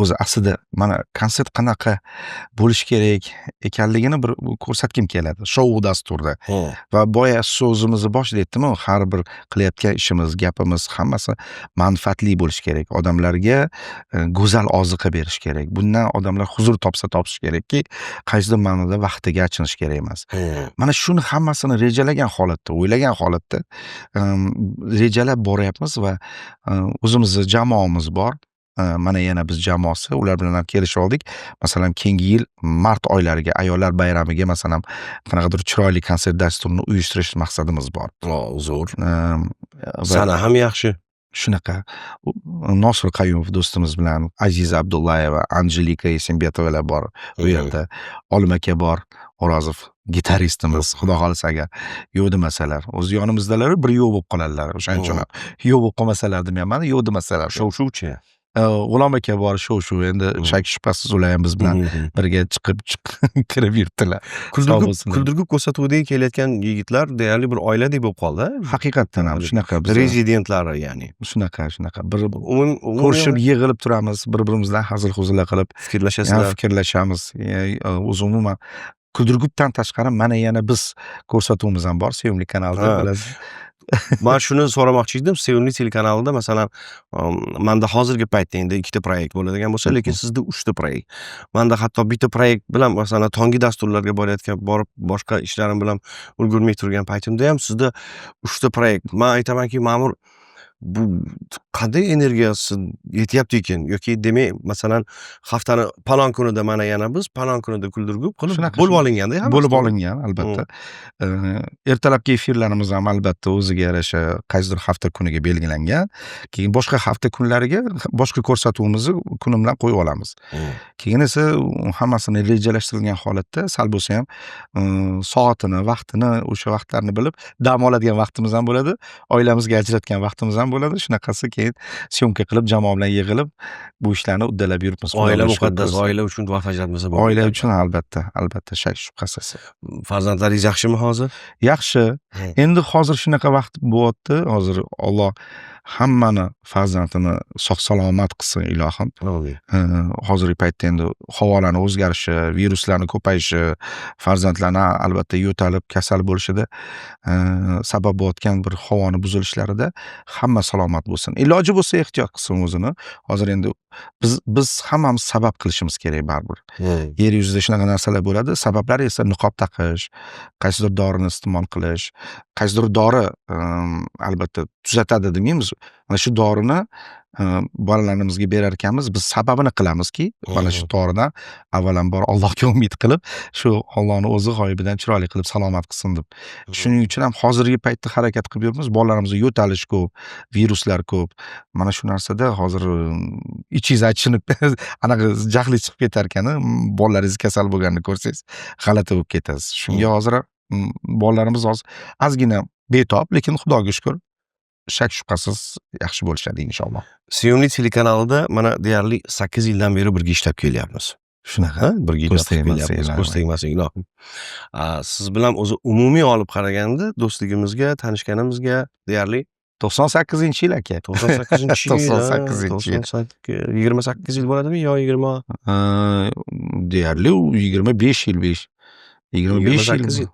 o'zi aslida mana konsert qanaqa bo'lish kerak ekanligini bir ko'rsatgim keladi shou dasturda. Va boya so'zimizni boshida aytdim, har bir qilayotgan ishimiz, gapimiz hammasi manfaatli bo'lish kerak. Odamlarga go'zal oziqa berish kerak. Bundan odamlar huzur topish kerakki, qaysidir ma'noda vaqtiga achinish kerak emas. Mana shuni hammasini rejalagan holatda, o'ylagan holatda rejalab boryapmiz va o'zimizning jamoamiz bor. Mana yana biz jamoasi, ular bilan ham kelishib oldik. Masalan, keyingi yil mart oylariga, ayollar bayramiga masalan qanaqadir chiroyli konsert dasturini uyushtirish maqsadimiz bor. Zo'r. Sana ham yaxshi. Shunaqa Nosir Qayumov do'stimiz bilan Aziza Abdullayeva, Anjelika Esenbetovalar bor. Bu yerda Olim aka bor, O'rozov gitaristimiz, xudo xolisa agar yo'q demasalar, o'zi yonimizdalar, bir yo'q bo'lib qoladilar. O'shaning uchun yo'q bo'lib qolmasalar demayman, yo'q demasalar. Shov-shuvchi. G'ulom aka bor, shu endi shak shubhasiz ular ham biz bilan birga chiqib kirib yurdilar. Kuldirgib ko'rsatuvdagi kelayotgan yigitlar deyarli bir oiladek bo'lib qoldi. Haqiqatdan ham shunaqa biz rezidentlari, ya'ni. Shunaqa bir ko'rishib yig'ilib turamiz, bir-birimizdan hazil-huzullar qilib fikrlashamiz. O'zi umuman Kuldirgubdan tashqari mana yana biz ko'rsatuvimiz ham bor Sevimli kanalda, bilasiz. Men shuni so'ramoqchi edim, Sevimli telekanalida masalan menda hozirgi paytda endi 2 ta proyekt bo'ladigan bo'lsa, lekin sizda 3 ta proyekt. Menda hatto bitta proyekt bilan masalan tongi dasturlarga borib boshqa ishlarim bilan ulgurmay turgan paytimda ham sizda 3 ta proyekt. Men aytamanki, ma'mur bu qanday energiyasi yetyapti ekan yoki demak masalan haftani palon kunida mana yana biz palon kunida kuldirgup qilib Shunaqa, bo'lib olinganda hammasi bo'lib to'g'ri? olingan albatta. Ertalabki efirlarimiz ham albatta o'ziga yarasha qaysidir hafta kuniga belgilangan. Keyin boshqa hafta kunlariga boshqa ko'rsatuvimizni kuni bilan qo'yib olamiz. Keyin esa hammasini rejalashtirilgan holatda sal bo'lsa ham soatini, vaqtini, o'sha vaqtlarni bilib dam oladigan vaqtimiz ham bo'ladi, oilamizga ajratgan vaqtimiz ham bo'ladi. Shunaqasi keyin syomka qilib jamoa bilan yig'ilib bu ishlarni uddalab yuribmiz. Oila Xudoga shukr muqaddas, bo'lsin. oila uchun vaqt ajratmasa bo'lmaydi. Oila uchun albatta shak shubhasiz. Farzandlaringiz yaxshimi hozir? Yaxshi. Endi hozir shunaqa vaqt bo'lyapti. Hozir Alloh hammani farzandini sog' salomat qilsin ilohim. Amin. Hozirgi paytda endi havolarning o'zgarishi, viruslarning ko'payishi, farzandlarni albatta yo'talib kasal bo'lishida sabab bo'layotgan bir havoni buzilishlarida hamma salomat bo'lsin. Iloji bo'lsa ehtiyot qilsin o'zini. Hozir endi biz hammamiz sabab qilishimiz kerak baribir. Yer yuzida shunaqa narsalar bo'ladi. Sabablari esa niqob taqish, qaysidir dorini iste'mol qilish, qaysidir dori albatta tuzatadi demaymiz. Mana shu dorini bolalarimizga berar ekanmiz, biz sababini qilamizki, mana shu doridan avvalambor Allohga umid qilib, shu Allohning o'zi g'oyibidan chiroyli qilib salomat qilsin deb. Shuning uchun ham hozirgi paytda harakat qilib yuribmiz. Bolalarimizga yo'talish ko'p, viruslar ko'p. Mana shu narsada hozir ichingiz achinib, anaqa jahli chiqib ketar ekan, bolalaringiz kasal bo'lganini ko'rsangiz, g'alati bo'lib ketasiz. Shunga hozir bolalarimiz hozir ozgina betob, lekin Xudoga shukr shak shubhasiz yaxshi bo'lishadi inshaalloh. Sevimli telekanalida mana deyarli 8 yildan beri birga ishlab kelyapmiz. Shunaqa. Birga Ko'z ishlab tegmasin, kelyapmiz. Ko'z tegmasin ilohim. Siz bilan o'zi umumiy olib qaraganda do'stligimizga, tanishganimizga deyarli 98-yil aka. 98-yil. 98-yil. 28 yil bo'ladimi yo 20? Deyarli 25 yil. 25 28 yil.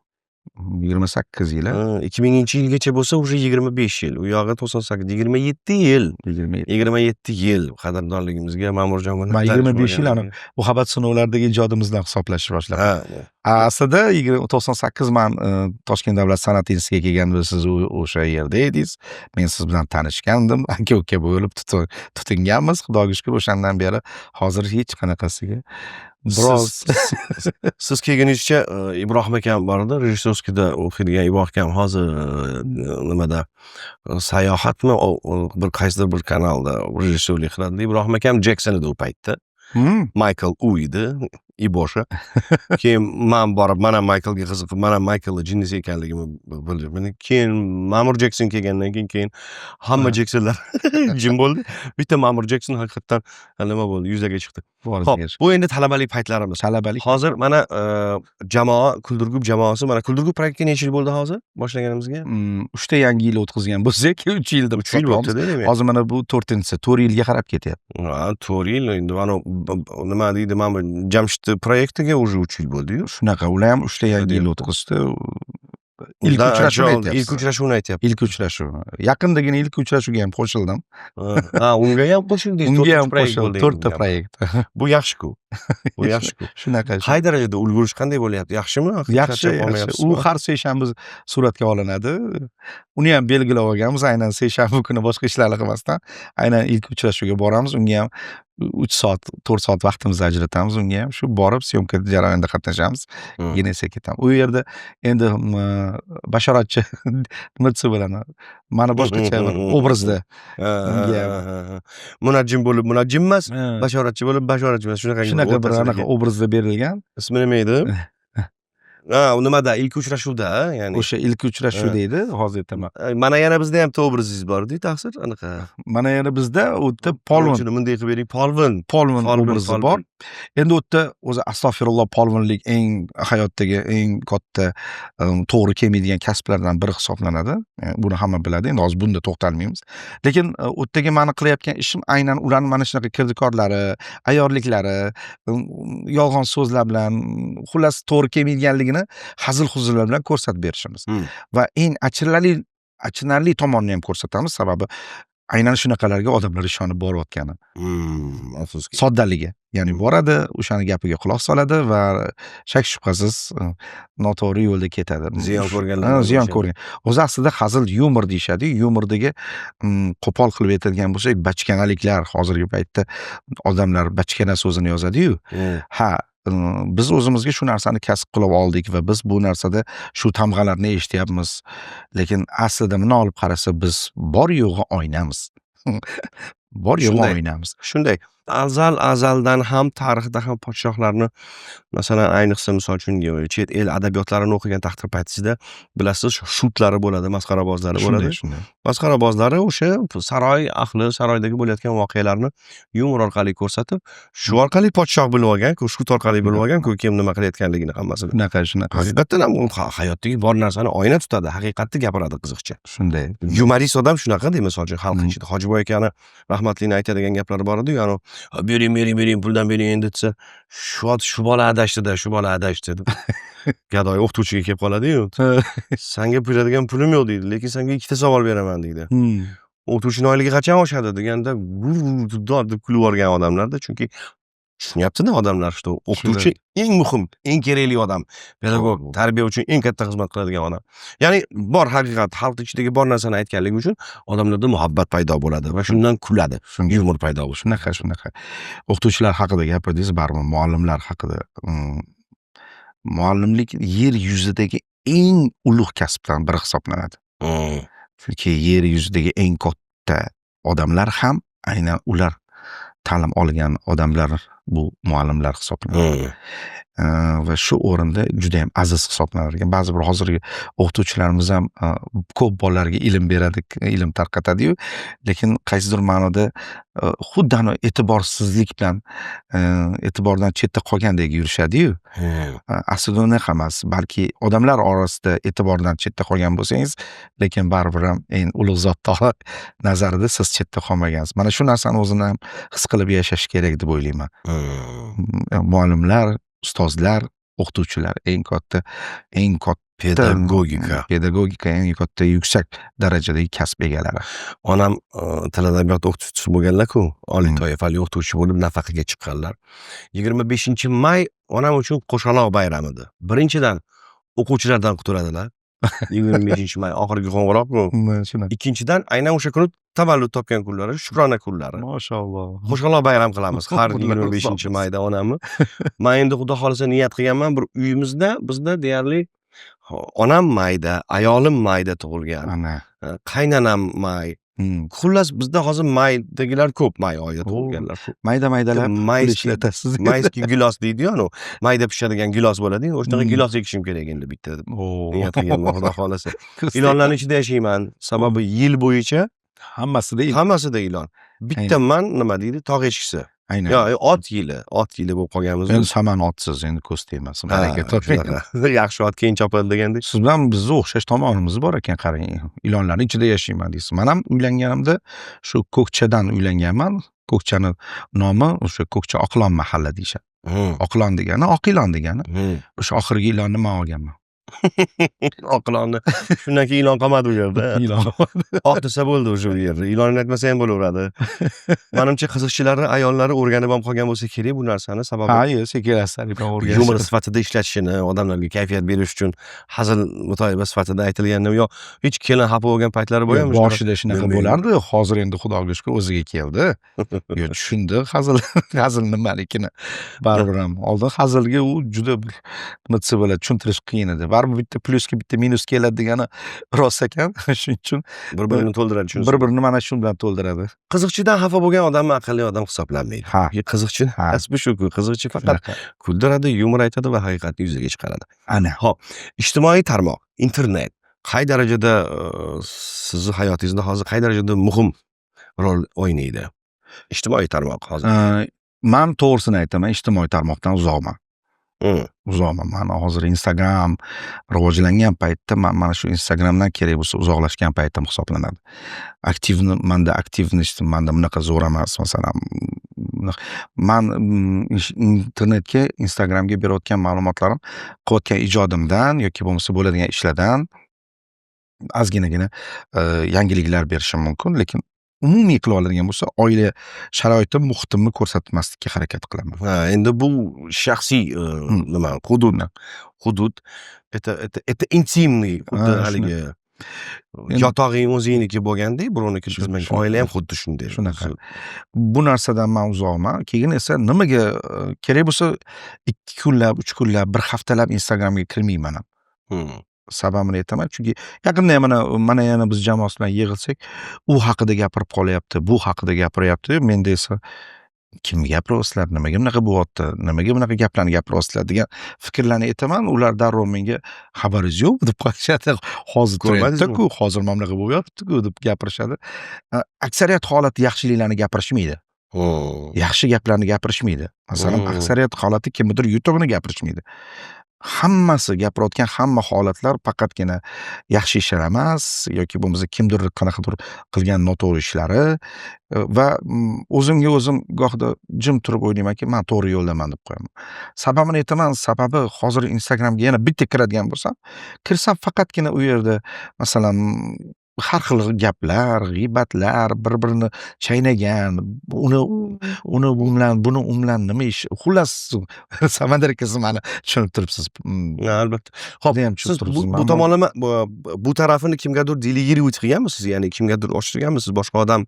28 yil. 2000-yilgacha bo'lsa уже 25 yil. U yog'i 98, 27 yil. 27 yil qadrdonligimizga Ma'murjon bilan. Men 25 yil aniq muhabbat sinovlaridagi ijodimizdan hisoblashni boshladim. Aslida 98 men Toshkent davlat san'at institutiga kelganda siz o'sha yerda edingiz. Men siz bilan tanishgandim. Aka-uka bo'lib tutinganmiz. Xudoga shukr o'shandan beri hozir hech qanaqasiga biroz siz kelgunizcha Ibrohim akam bor edi, rejissyorskida o'qiydigan Ibrohim akam hozir nimada sayohatmi bir qaysidir bir kanalda rejissyorlik qiladi. Ibrohim akam Jackson edi u paytda. Michael u edi, Ibosha. Keyin men borib, mana Michaelga qiziqib, mana Michaelning jinnis ekanligimni bildim. Keyin Ma'mur Jackson kelgandan keyin hamma Jacksonlar jim bo'ldi. Bitta Ma'mur Jackson haqiqatan nima bo'ldi, yuzaga chiqdi. Xo'p, bu endi talabalik paytlarimiz. Hozir mana jamoa, Kuldirgup jamoasi, mana Kuldirgup proyektga necha yil bo'ldi hozir boshlaganimizga? 3 ta yangi yil o'tkazgan bo'lsak, 3 yilda 3 yil bo'ldi-da demak. Hozir mana bu 4-inchisi, 4 yilga qarab ketyapti. 4 yil endi mana nima deydi, mana Jamshid proyektiga уже 3 yil bo'ldi-yu. Shunaqa, ular ham 3 ta yangi yil o'tkazdi. Ilk uchrashuvni aytyapti. Ilk uchrashuv. Yaqindagina ilk uchrashuvga ham qo'shildim. Unga ham qo'shildingiz. Unga ham qo'shildim. 4 ta proyekt. Bu yaxshi-ku. Bu yaxshi-ku. Shunaqa. Qay darajada ulgurish qanday bo'lyapti? Yaxshimi? Yaxshi. U har seshanba suratga olinadi. Uni ham belgilab olganmiz. Aynan seshanba kuni boshqa ishlarni qilmasdan, aynan ilk uchrashuvga boramiz. Unga ham 3 soat, 4 soat vaqtimizni ajratamiz. Unga ham shu borib syomka jarayonida qatnashamiz. Keyin esa ketamiz. U yerda endi bashoratchi nima desa bo'ladi? Mana boshqacha obrazda. Munajjim bo'lib munajjim emas, bashoratchi bo'lib bashoratchi emas. Shunaqa bir anaqa obrazda berilgan. Ismi nima edi? U nimada ilk uchrashuvda, ya'ni o'sha ilk uchrashuvda edi, hozir aytaman. Mana yana bizda ham obrazingiz bor-ku, taqsir anaqa. Mana yana bizda u yerda polvon. Bunday qilib bering, polvon obrazi bor. Endi u yerda o'zi astag'firulloh, polvonlik eng hayotdagi eng katta to'g'ri kelmaydigan kasblardan biri hisoblanadi. Buni hamma biladi. Endi hozir bunda to'xtalmaymiz. Lekin u yerdagi meni qilayotgan ishim aynan ularning mana shunaqa kirdikorlari, ayyorliklari, yolg'on so'zlar bilan, xullas to'g'ri kelmaydiganligini hazil-huzullar bilan ko'rsatib berishimiz. Va eng achinarli tomonni ham ko'rsatamiz, sababi aynan shunaqalarga odamlar ishonib borayotgani. Afsuski. Soddaligi. Ya'ni boradi, o'shani gapiga quloq soladi va shak shubhasiz noto'g'ri yo'lda ketadi. Ziyon ko'rganlar Ziyon ko'rgan. O'zi aslida hazil yumor deyishadi. Yumordagi qo'pol qilib aytadigan bo'lsak, bachkanaliklar hozirgi paytda odamlar bachkana so'zini yozadi-yu. Ha, biz o'zimizga shu narsani kasb qilib oldik va biz bu narsada shu tamg'alarni eshityapmiz. Lekin aslida buni olib qarasa biz bor yo'g'i oynamiz. Bor yo'g'i oynamiz. Shunday. Azaldan ham tarixda ham podshohlarni, masalan, ayniqsa misol uchun chet el adabiyotlarini o'qigan taqdir paytingizda bilasiz, shutlari bo'ladi, masxarabozlari bo'ladi. Shunday. Masxarabozlari o'sha saroy ahli, saroydagi bo'layotgan voqealarni yumor orqali ko'rsatib, shu orqali podshoh bilib olgan-ku, shut orqali bilib olgan-ku, kim nima qilayotganligini hammasini. Shunaqa. Haqiqatdan ham u hayotdagi bor narsani oyna tutadi, haqiqatni gapiradi qiziqcha. Shunday. Yumorist odam shunaqa deydi, misol uchun xalq ichida Hojiboy akani rahmatlining aytadigan gaplari bor edi-yu, ana bering, puldan bering endi desa, shu bola adashdi-da, shu bola adashdi deb. Gadoy o'qituvchiga kelib qoladi-yu. Senga beradigan pulim yo'q deydi, lekin senga ikkita savol beraman deydi. O'qituvchining oyligi qachon oshadi deganda, deb kulib yuborgan odamlarda, chunki tushunyapti-da odamlar, что o'qituvchi eng muhim, eng kerakli odam, pedagog, tarbiya uchun eng katta xizmat qiladigan odam. Ya'ni bor haqiqat, xalq ichidagi bor narsani aytganligi uchun odamlarda muhabbat paydo bo'ladi va shundan kuladi. Yumor paydo bo'ladi. Shunaqa. O'qituvchilar haqida gapirdingiz, baribir muallimlar haqida. Muallimlik yer yuzidagi eng ulug' kasbdan biri hisoblanadi. Chunki yer yuzidagi eng katta odamlar ham aynan ular ta'lim olgan odamlar bu muallimlar hisoblanadi. Va shu o'rinda juda ham aziz hisoblanar ekan. Ba'zi bir hozirgi o'qituvchilarimiz ham ko'p bolalarga ilm beradi, ilm tarqatadi-yu, lekin qaysidir ma'noda xuddi ana e'tiborsizlik bilan e'tibordan chetda qolgandek yurishadi-yu. Aslida unaqa emas, balki odamlar orasida e'tibordan chetda qolgan bo'lsangiz, lekin baribir ham eng ulug' zot Taolo nazarida siz chetda qolmagansiz. Mana shu narsani o'zini ham his qilib yashash kerak deb o'ylayman. Muallimlar, ustozlar, o'qituvchilar eng katta pedagogika eng katta yuksak darajadagi kasb egalari. Onam til adabiyot o'qituvchisi bo'lganlar-ku, oliy toifali o'qituvchi bo'lib nafaqaga chiqqanlar. 25-may onam uchun qo'shaloq bayram edi. Birinchidan o'quvchilardan qutuladilar. 25-may oxirgi qo'ng'iroq-ku. Ikkinchidan aynan o'sha kuni tavallud topgan kunlari, shukrona kunlari. Mashalloh. Qo'shaloq bayram qilamiz har 25-mayda onamni. Men endi xudo xolisa niyat qilganman, bir uyimizda bizda deyarli onam mayda, ayolim mayda tug'ilgan. Qaynanam may. Xullas bizda hozir maydagilar ko'p, may oyida tug'ilganlar. Mayda-maydalar pul ishlatasiz. Mayski gilos deydi-yu, anu mayda pishadigan gilos bo'ladi-yu, o'shanaqa gilos ekishim kerak endi bitta deb. Niyat qilganman, xudo xolisa. Ilonlarning ichida yashayman, sababi yil bo'yicha hammasida ilon. Bittaman nima deydi, tog' eshikisi. Aynan. Yo, ot yili bo'lib qolganmiz. Endi saman otsiz, endi ko'z tegmasin. Baraka toping. Yaxshi ot keyin chopadi degandek. Siz bilan bizni o'xshash tomonimiz bor ekan, qarang. Ilonlarning ichida yashayman deysiz. Men ham uylanganimda shu Ko'kchadan uylanganman. Ko'kchani nomi o'sha Ko'kcha Oqilon mahalla deyshadi. Oqilon degani, oq ilon degani. O'sha oxirgi ilonni men olganman. Oqilonni shundan keyin ilon qolmadi u yerda. Oq desa bo'ldi o'sha yerda. Ilonni aytmasa ham bo'laveradi. Menimcha qiziqchilari, ayollari o'rganib ham qolgan bo'lsa kerak bu narsani, sababi sekinlashtirish o'rganish. Yumor sifatida ishlatishini, odamlarga kayfiyat berish uchun hazil mutoyiba sifatida aytilganmi yo hech kelin xafa bo'lgan paytlari bo'ladimi? Boshida shunaqa bo'lardi. Hozir endi xudoga shukr o'ziga keldi. Yo, tushundi hazil nimaligini. Baribir ham oldin hazilga u juda bir nitsi bo'ladi, tushuntirish qiyin edi. Baribir bitta plyuska, bitta minus keladi degani rost ekan. Shuning uchun bir-birini to'ldiradi, bir-birini mana shu bilan to'ldiradi. Qiziqchidan xafa bo'lgan odam aqlli odam hisoblanmaydi. Qiziqchi asli shu-ku, qiziqchi faqat kuldiradi, yumor aytadi va haqiqatni yuzaga chiqaradi. Ana. Xo'p, ijtimoiy tarmoq, internet qay darajada sizni hayotingizda hozir qay darajada muhim rol o'ynaydi? Ijtimoiy tarmoq hozir. Men to'g'risini aytaman, ijtimoiy tarmoqdan uzoqman. Mana hozir Instagram rivojlangan paytda mana shu Instagramdan kerak bo'lsa uzoqlashgan paytim hisoblanadi. Aktivnost menda bunaqa zo'r emas, masalan. Men internetga, Instagramga berayotgan ma'lumotlarim qilayotgan ijodimdan yoki bo'lmasa bo'ladigan ishlardan ozginagina yangiliklar berishim mumkin, lekin umumiy qila oladigan bo'lsa, oila sharoitim, muhitimni ko'rsatmaslikka harakat qilaman. Ha, endi bu shaxsiy nima hudud. Это intimniy xuddi Ha, haligi Endi- yotog'ing o'zingniki bo'lgandek, birovniki bizmang. Shunaqa. Oila ham xuddi shunday. Shunaqa. Bu narsadan man uzoqman. Keyin esa nimaga kerak bo'lsa 2 kunlab, 3 kunlab, 1 haftalab Instagramga kirmayman ham. Hmm. Sababini aytaman. Chunki yaqinda ham mana yana biz jamoasi bilan yig'ilsak, u haqida gapirib qolyapti, bu haqida gapiryapti. Menda esa kimga gapiryapsizlar, nimaga bunaqa bo'lyapti, nimaga bunaqa gaplarni gapiryapsizlar degan fikrlarni aytaman. Ular darrov menga xabaringiz yo'q deb qo'yishadi. Hozir Ko'rmadingizmi? turibdi-ku, hozir mana bunaqa bo'lyapti-ku deb gapirishadi. Aksariyat holatda yaxshiliklarni gapirishmaydi. Hmm. Yaxshi gaplarni gapirishmaydi. Masalan, aksariyat holati kimnidir yutug'ini gapirishmaydi. Hammasi gapirayotgan hamma holatlar faqatgina yaxshi ishlar emas yoki bo'lmasa kimdir qanaqadir qilgan noto'g'ri ishlari va o'zimga o'zim gohida jim turib o'ylaymanki, men to'g'ri yo'ldaman deb qo'yaman. Sababini aytaman, sababi hozir Instagramga yana bitta kiradigan bo'lsam, kirsam faqatgina u yerda masalan har xil gaplar, g'iybatlar, bir-birini chaynagan, uni u bilan, buni u bilan nima ish. Xullas, Samandar aka, siz mani tushunib turibsiz. Ha, albatta. Xo'p, Judayam tushunib siz turibsiz. bu tomonlama bu tarafini kimgadir delegировать qilganmisiz? Ya'ni kimgadir oshirganmisiz? Boshqa odam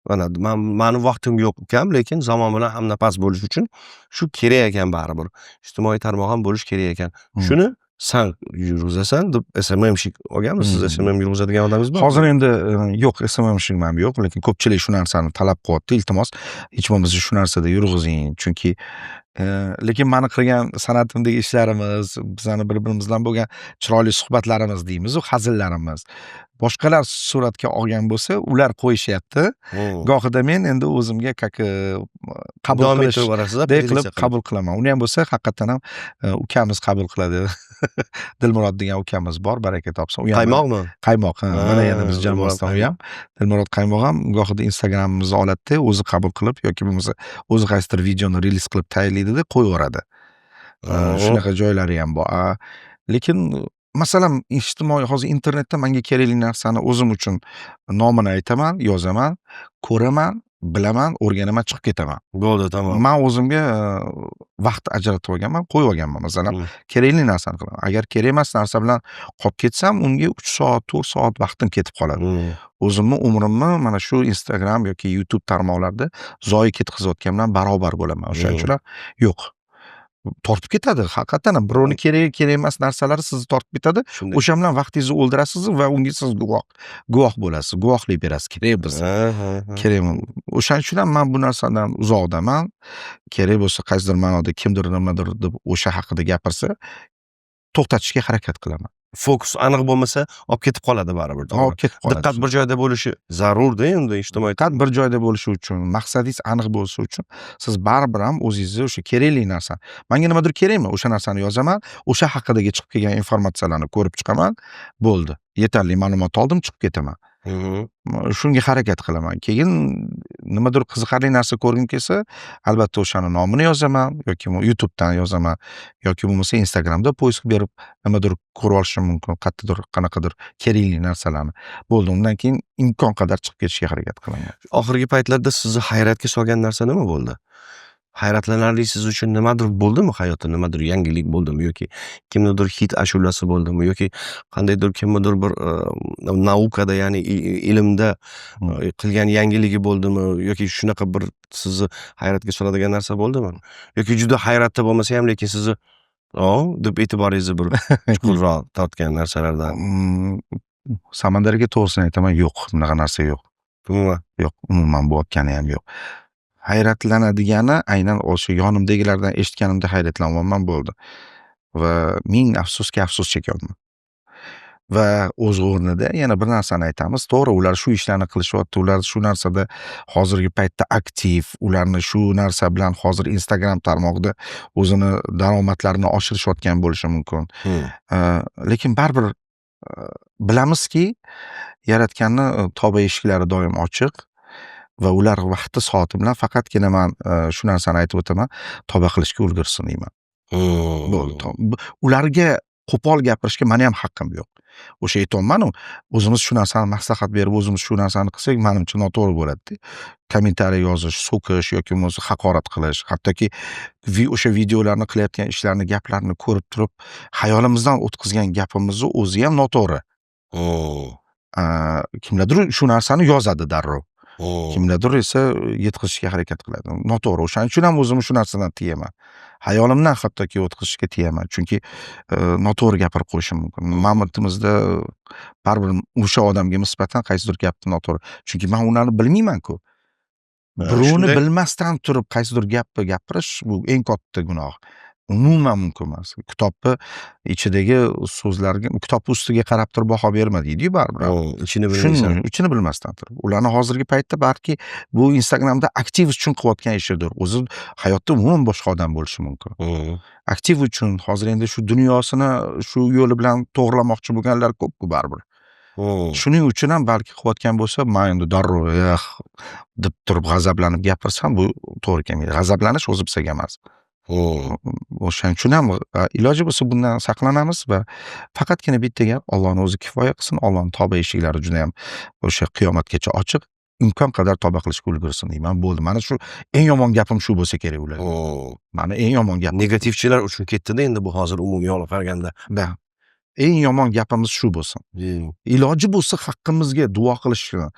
mana mani vaqtim yo'q ekan, lekin zamon bilan hamnafas bo'lish uchun shu kerak ekan baribir. Ijtimoiy tarmoq ham bo'lish kerak ekan. Shuni san yurg'izasan deb SMMshik olganmisiz? SMM yurg'izadigan odamingiz bormi? Hozir endi yo'q, SMMshik ham yo'q, lekin ko'pchilik shu narsani talab qilyapti. Iltimos, hech bo'lmasa shu narsada yurg'izing. Chunki lekin mani qilgan san'atimdagi ishlarimiz, bizani bir-birimiz bilan bo'lgan chiroyli suhbatlarimiz deymiz, u hazillarimiz. Boshqalar suratga olgan bo'lsa, ular qo'yishyapti. Gohida men endi o'zimga qabul davom qilish etiraverasiz, qilib qabul qilaman. Uni ham bo'lsa, haqiqatan ham ukamiz qabul qiladi. Dilmurod degan ukamiz bor, baraka topsin. U ham Qaymoqmi? Qaymoq, mana yana biz jamoasidan u ham. Dilmurod Qaymoq ham gohida Instagramimizni oladi-da, o'zi qabul qilib yoki bo'lmasa o'zi qaysidir videoni reliz qilib tayyorlaydi-da, qo'yaveradi. Shunaqa joylari ham bor. Lekin masalan, ijtimoiy hozir internetda menga kerakli narsani o'zim uchun nomini aytaman, yozaman, ko'raman, bilaman, o'rganaman, chiqib ketaman. Bo'ldi, tamom. Men o'zimga vaqt ajratib olganman, qo'yib olganman. Masalan, kerakli narsani qilaman. Agar kerak emas narsa bilan qolib ketsam, unga 3 soat, 4 soat vaqtim ketib qoladi. O'zimni umrimni mana shu Instagram yoki YouTube tarmoqlarida zoyi ketkazayotgan bilan barobar bo'laman. O'shaning uchun yo'q. Tortib ketadi. Haqiqatan ham birovni kerak emas narsalari sizni tortib ketadi. O'sha bilan vaqtingizni o'ldirasiz va unga siz guvoh bo'lasiz, guvohlik berasiz. Kerak bo'lsa. Kerakmi? O'shaning uchun ham men bu narsadan uzoqdaman. Kerak bo'lsa qaysidir ma'noda kimdir nimadir deb o'sha haqida gapirsa, to'xtatishga harakat qilaman. Fokus aniq bo'lmasa, olib ketib qoladi baribir. Olib ketib qoladi. Diqqat bir joyda bo'lishi zarur-da endi ijtimoiy. Diqqat bir joyda bo'lishi uchun, maqsadingiz aniq bo'lishi uchun siz baribir ham o'zingizni o'sha kerakli narsa. Menga nimadir kerakmi? O'sha narsani yozaman, o'sha haqidagi chiqib kelgan informatsiyalarni ko'rib chiqaman, bo'ldi. Yetarli ma'lumot oldim, chiqib ketaman. Shunga harakat qilaman. Keyin nimadir qiziqarli narsa ko'rgim kelsa, albatta o'shani nomini yozaman yoki YouTubedan yozaman yoki bo'lmasa Instagramda poisk berib nimadir ko'rib olishim mumkin, qayerdadir qanaqadir kerakli narsalarni. Bo'ldi, undan keyin imkon qadar chiqib ketishga harakat qilaman. Oxirgi paytlarda sizni hayratga solgan narsa nima bo'ldi? Hayratlanarli siz uchun nimadir bo'ldimi hayotda? Nimadir yangilik bo'ldimi yoki kimnidir hit ashulasi bo'ldimi yoki qandaydir kimnidir bir naukada, ya'ni ilmda qilgan yangiligi bo'ldimi yoki shunaqa bir sizni hayratga soladigan narsa bo'ldimi? Yoki juda hayratda bo'lmasa ham, lekin sizni deb e'tiboringizni bir chuqurroq tortgan narsalardan. Samandar aka, to'g'risini aytaman, yo'q, bunaqa narsa yo'q. Yo'q, umuman bo'layotgani ham yo'q. Hayratlanadiganni aynan o'sha yonimdagilardan eshitganimda hayratlanmayman, bo'ldi. Va ming afsuski afsus chekyapman. Va o'z o'rnida yana bir narsani aytamiz. To'g'ri, ular shu ishlarni qilishyapti, ular shu narsada hozirgi paytda aktiv, ularni shu narsa bilan hozir Instagram tarmog'ida o'zini daromadlarini oshirishayotgan bo'lishi mumkin. Lekin baribir bilamizki, Yaratganni tavba eshiklari doim ochiq. Va ular vaqti soati bilan faqatgina men shu narsani aytib o'taman, tavba qilishga ulgursin deyman. Bo'ldi. Ularga qo'pol gapirishga meni ham haqqim yo'q. O'sha aytyapman-u, o'zimiz shu narsani maslahat berib, o'zimiz shu narsani qilsak, menimcha noto'g'ri bo'ladi-da. Kommentariy yozish, so'kish yoki bo'lmasa haqorat qilish, hattoki o'sha videolarni qilayotgan ishlarni, gaplarni ko'rib turib, xayolimizdan o'tkazgan gapimizni o'zi ham noto'g'ri. Kimlardir shu narsani yozadi darrov. Kimlardir esa yetkazishga harakat qiladi. Noto'g'ri. O'shaning uchun ham o'zimni shu narsadan tiyaman. Hayolimdan hattoki o'tkazishga tiyaman. Chunki noto'g'ri gapirib qo'yishim mumkin. Ma'murtimizda baribir o'sha odamga nisbatan qaysidir gapni noto'g'ri. Chunki men ularni bilmayman-ku. Birovni bilmasdan turib qaysidir gapni gapirish bu eng katta gunoh. Umuman mumkin emas. Kitobni ichidagi so'zlarga, kitobni ustiga qarab turib baho berma deydi-yu baribir. Ichini bilmaysan. Ichini bilmasdan turib. Ularni hozirgi paytda balki bu Instagramda aktiv uchun qilayotgan ishidir. O'zi hayotda umuman boshqa odam bo'lishi mumkin. Aktiv uchun hozir endi shu dunyosini shu yo'li bilan to'g'rilamoqchi bo'lganlar ko'p-ku baribir. Shuning uchun ham balki qilayotgan bo'lsa, men endi darrov deb turib g'azablanib gapirsam, bu to'g'ri kelmaydi. G'azablanish o'zi bizga emas. O'shaning uchun ham iloji bo'lsa bundan saqlanamiz va faqatgina bitta gap, Allohning o'zi kifoya qilsin. Allohning tavba eshiklari juda ham o'sha qiyomatgacha ochiq. Imkon qadar tavba qilishga ulgursin deyman. Bo'ldi. Mana shu eng yomon gapim shu bo'lsa kerak ular. Mana eng yomon gap. Negativchilar uchun ketdi-da endi bu hozir umumiy olib qaraganda. Eng yomon gapimiz shu bo'lsin. Iloji bo'lsa haqqimizga duo qilishni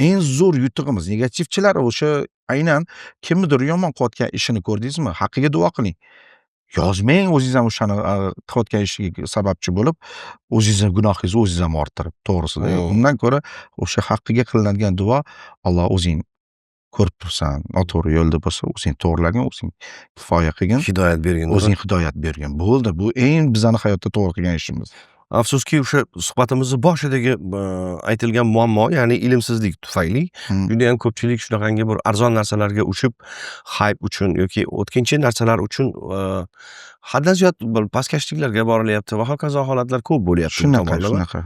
eng zo'r yutug'imiz. Negativchilar o'sha aynan kimnidir yomon qilayotgan ishini ko'rdingizmi? Haqqiga duo qiling. Yozmang, o'zingiz ham o'shani qilayotgan ishiga sababchi bo'lib, o'zingizni gunohingizni o'zingiz ham orttirib, to'g'risida. Undan ko'ra o'sha haqqiga qilinadigan duo, Alloh o'zing ko'rib tursan, noto'g'ri yo'lda bo'lsa, o'zing to'g'rilagin, o'zing kifoya qilgin, hidoyat bergin. O'zing hidoyat bergin. Bo'ldi. Bu eng bizani hayotda to'g'ri qilgan ishimiz. Afsuski o'sha suhbatimizni boshidagi aytilgan muammo, ya'ni ilmsizlik tufayli juda ham ko'pchilik shunaqangi bir arzon narsalarga uchib, hayp uchun yoki o'tkinchi narsalar uchun haddan ziyod pastkashliklarga borilyapti va hokazo holatlar ko'p bo'lyapti. Shunaqa.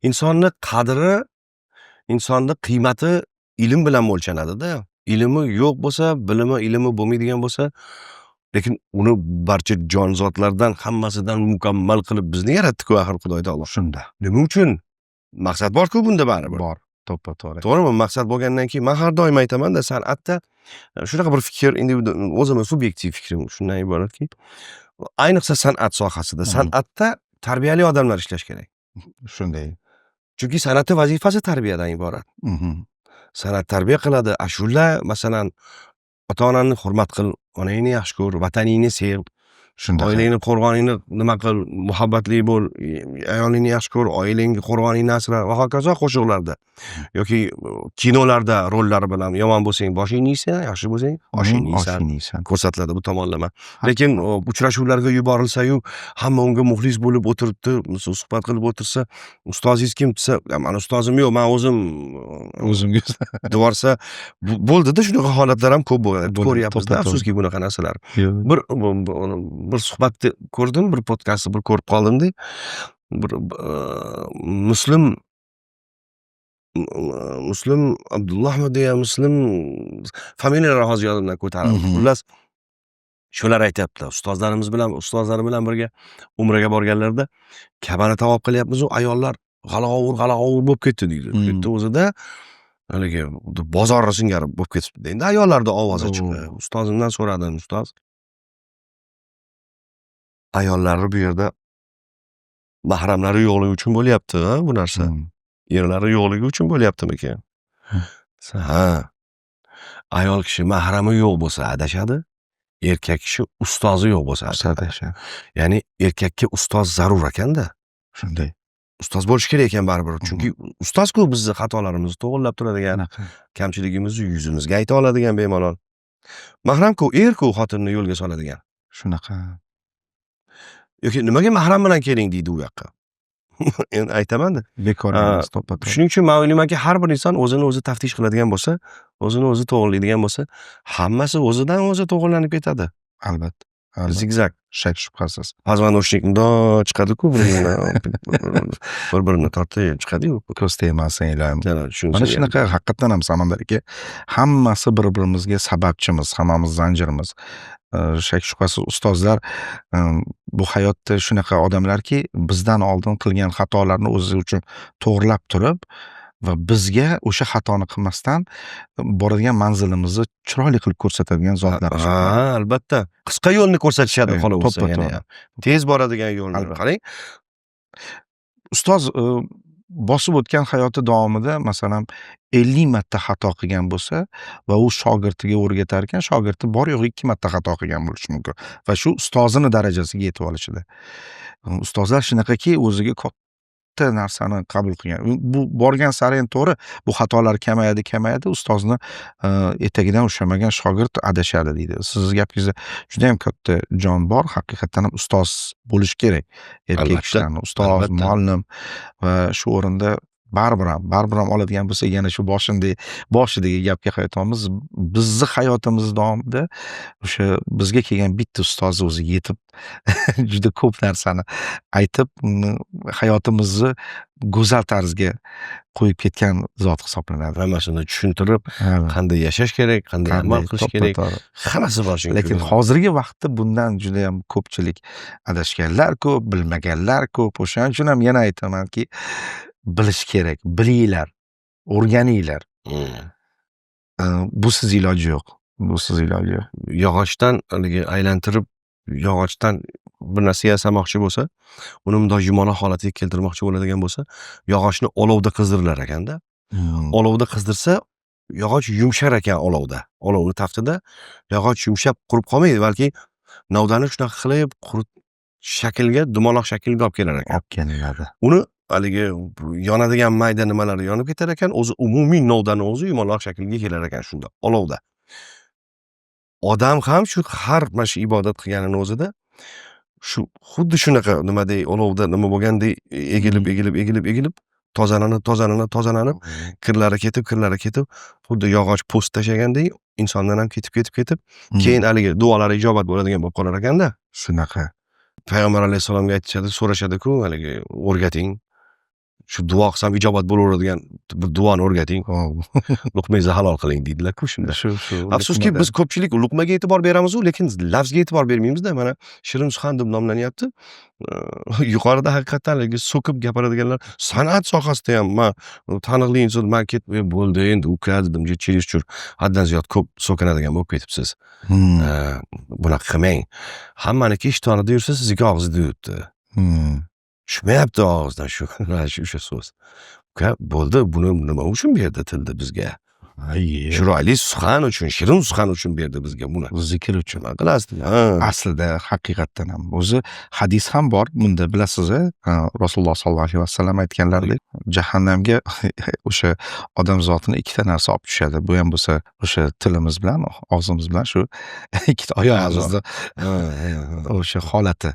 Insonni qadri, insonni qiymati ilm bilan o'lchanadi-da. Ilmi yo'q bo'lsa, bilimi, ilmi bo'lmaydigan bo'lsa, lekin uni barcha jonzotlardan hammasidan mukammal qilib bizni yaratdi-ku axir Xudoy taolo. Shunda. Nima uchun? Maqsad bor-ku bunda baribir. Bor. To'g'ri. To'g'rimi? Maqsad bo'lgandan keyin men har doim aytaman-da, san'atda shunaqa bir fikr, o'zimning subyektiv fikrim shundan iboratki, ayniqsa san'at sohasida, san'atda tarbiyali odamlar ishlash kerak. Shunday. Chunki san'atning vazifasi tarbiyadan iborat. San'at tarbiya qiladi. Ashula, masalan, ota-onani hurmat qil, onangni yaxshi ko'r, vataningni sev, oilangni, qo'rg'oningni nima qil, muhabbatli bo'l, ayolingni yaxshi ko'r, oilangni, qo'rg'oningni asra va hokazo qo'shiqlarda yoki kinolarda rollari bilan yomon bo'lsang boshingni yeysan, yaxshi bo'lsang oshingni yeysan. Ko'rsatiladi bu tomonlama. Lekin uchrashuvlarga yuborilsa-yu, hamma unga muxlis bo'lib o'tiribdi, suhbat qilib o'tirsa, ustozingiz kim desa, "Men ustozim yo'q, men o'zimga" devorsa, bo'ldi-da, shunaqa holatlar ham ko'p bo'ladi. Ko'ryapmiz-da, afsuski bunaqa narsalar. Bir suhbatni ko'rdim, bir podkastni bir ko'rib qoldim-da. Bir Muslim Abdullohmi deya Muslim familiyalari hozir yodimdan ko'tarildi. Xullas shular aytibdi. Ustozlari bilan birga umraga borganlarida Kabani tavob qilyapmiz, ayollar g'ala-g'ovur bo'lib ketdi deydi. Bitta o'zida haligi bozorni singari bo'lib ketibdi. Endi ayollarda ovozi chiqdi. Ustozimdan so'radim, ustoz, ayollarni bu yerda mahramlari yo'qligi uchun bo'lyapti, bu narsa. Erlari yo'qligi uchun bo'lyaptimikan? Ha. Ayol kishi mahrami yo'q bo'lsa adashadi, erkak kishi ustozi yo'q bo'lsa adashadi. Ya'ni erkakka ustoz zarur ekan-da. Shunday. Ustoz bo'lish kerak ekan baribir. Chunki ustoz-ku bizni xatolarimizni to'g'rilab turadigan, kamchiligimizni yuzimizga ayta oladigan bemalol. Mahram-ku, er-ku xotinni yo'lga soladigan. Shunaqa. Yoki nimaga mahram bilan keling deydi u yoqqa. Endi aytaman-da. Bekor emas, to'ppa-to'g'ri. Shuning uchun men o'ylaymanki, har bir inson o'zini o'zi taftish qiladigan bo'lsa, o'zini o'zi to'g'rilaydigan bo'lsa, hammasi o'zidan o'zi to'g'rilanib ketadi. Albatta. zigzag. Shak shubhasiz. Позвоночник mundoq chiqadi-ku bir-birini tortib chiqadi-yu. Ko'z tegmasin iloyim. Shuni Mana shunaqa haqiqatan ham Samandar aka, hammasi bir-birimizga sababchimiz, hammamiz zanjirimiz. Shak shubhasiz ustozlar bu hayotda shunaqa odamlarki, bizdan oldin qilgan xatolarni o'zi uchun to'g'rilab turib va bizga o'sha xatoni qilmasdan boradigan manzilimizni chiroyli qilib ko'rsatadigan zotlar. Albatta. Qisqa yo'lni ko'rsatishadi qolaversa to'ppa yana to'g'ri. ham. Tez boradigan yo'lni. Qarang. Ustoz bosib o'tgan hayoti davomida masalan 50 marta xato qilgan bo'lsa va u shogirdiga o'rgatar ekan, shogirdi bor yo'g'i 2 marta xato qilgan bo'lishi mumkin va shu ustozini darajasiga yetib olishida. Ustozlar shunaqaki, o'ziga katta narsani qabul qilgan. Bu borgan sari ham to'g'ri, bu xatolar kamayadi, ustozni etagidan ushlamagan shogird adashadi deydi. Siz gapingizda juda ham katta jon bor. Haqiqatan ham ustoz bo'lish kerak. Erkak kishilarni ustoz, muallim va shu o'rinda baribir ham oladigan bo'lsak, yana shu boshidagi gapga qaytamiz. Bizni hayotimiz davomida o'sha bizga kelgan bitta ustoz o'zi yetib juda ko'p narsani aytib, hayotimizni go'zal tarzga qo'yib ketgan zot hisoblanadi. Hammasini tushuntirib, qanday yashash kerak, qanday amal qilish kerak, hammasi bor shunga. Lekin hozirgi vaqtda bundan juda ham ko'pchilik adashganlar ko'p, bilmaganlar ko'p. O'shaning uchun ham yana aytamanki, bilish kerak, bilinglar, o'rganinglar. Busiz iloji yo'q. Yog'ochdan haligi aylantirib, yog'ochdan bir narsa yasamoqchi bo'lsa, uni bundoq yumaloq holatiga keltirmoqchi bo'ladigan bo'lsa, yog'ochni olovda qizdirilar ekanda. Olovda qizdirsa, yog'och yumshar ekan olovda. Olovni taftida yog'och yumshab qurib qolmaydi, balki novdani shunaqa qilib shaklga, dumaloq shaklga olib kelar ekan. Olib kelinadi. Uni haligi yonadigan mayda nimalari yonib ketar ekan, o'zi umumiy novdani o'zi yumaloq shaklga kelar ekan shunda, olovda. Odam ham shu har mana shu ibodat qilganini o'zida shu xuddi shunaqa nimadek olovda nima bo'lgandek egilib tozalanib kirlari ketib xuddi yog'och po'st tashlagandek insondan ham ketib keyin haligi duolari ijobat bo'ladigan bo'lib qolar ekanda. Shunaqa. Payg'ambar alayhisolamga aytishadi, so'rashadi-ku, haligi o'rgating. Shu duo qilsam ijobat bo'laveradigan bir duoni o'rgating. Luqmangizni halol qiling deydilar-ku shunda. Afsuski biz ko'pchilik luqmaga e'tibor beramiz-ku, lekin lafzga e'tibor bermaymiz-da. Mana Shirin suxan deb nomlanyapti. Yuqorida haqiqatan so'kib gapiradiganlar san'at sohasida ham men taniqli inson men ketib bo'ldi endi uka dedim, чересчур haddan ziyod ko'p so'kinadigan bo'lib ketibsiz. Bunaqa qilmang. Hammaniki ishtonida yursa sizga og'zida yuribdi. Tushmayapti og'izdan o'sha so'z. Uka bo'ldi, buni nima uchun berdi tilda bizga? Chiroyli suxan uchun, shirin suxan uchun berdi bizga buni. Zikr uchun. Qilasizmi? Aslida haqiqatan ham o'zi hadis ham bor bunda, bilasiz, Rasululloh sollallohu alayhi vasallam aytganlaridek, jahannamga o'sha odam zotini ikkita narsa olib tushadi. Bu ham bo'lsa o'sha tilimiz bilan, og'zimiz bilan shu ikkita oyog'imizda o'sha holati.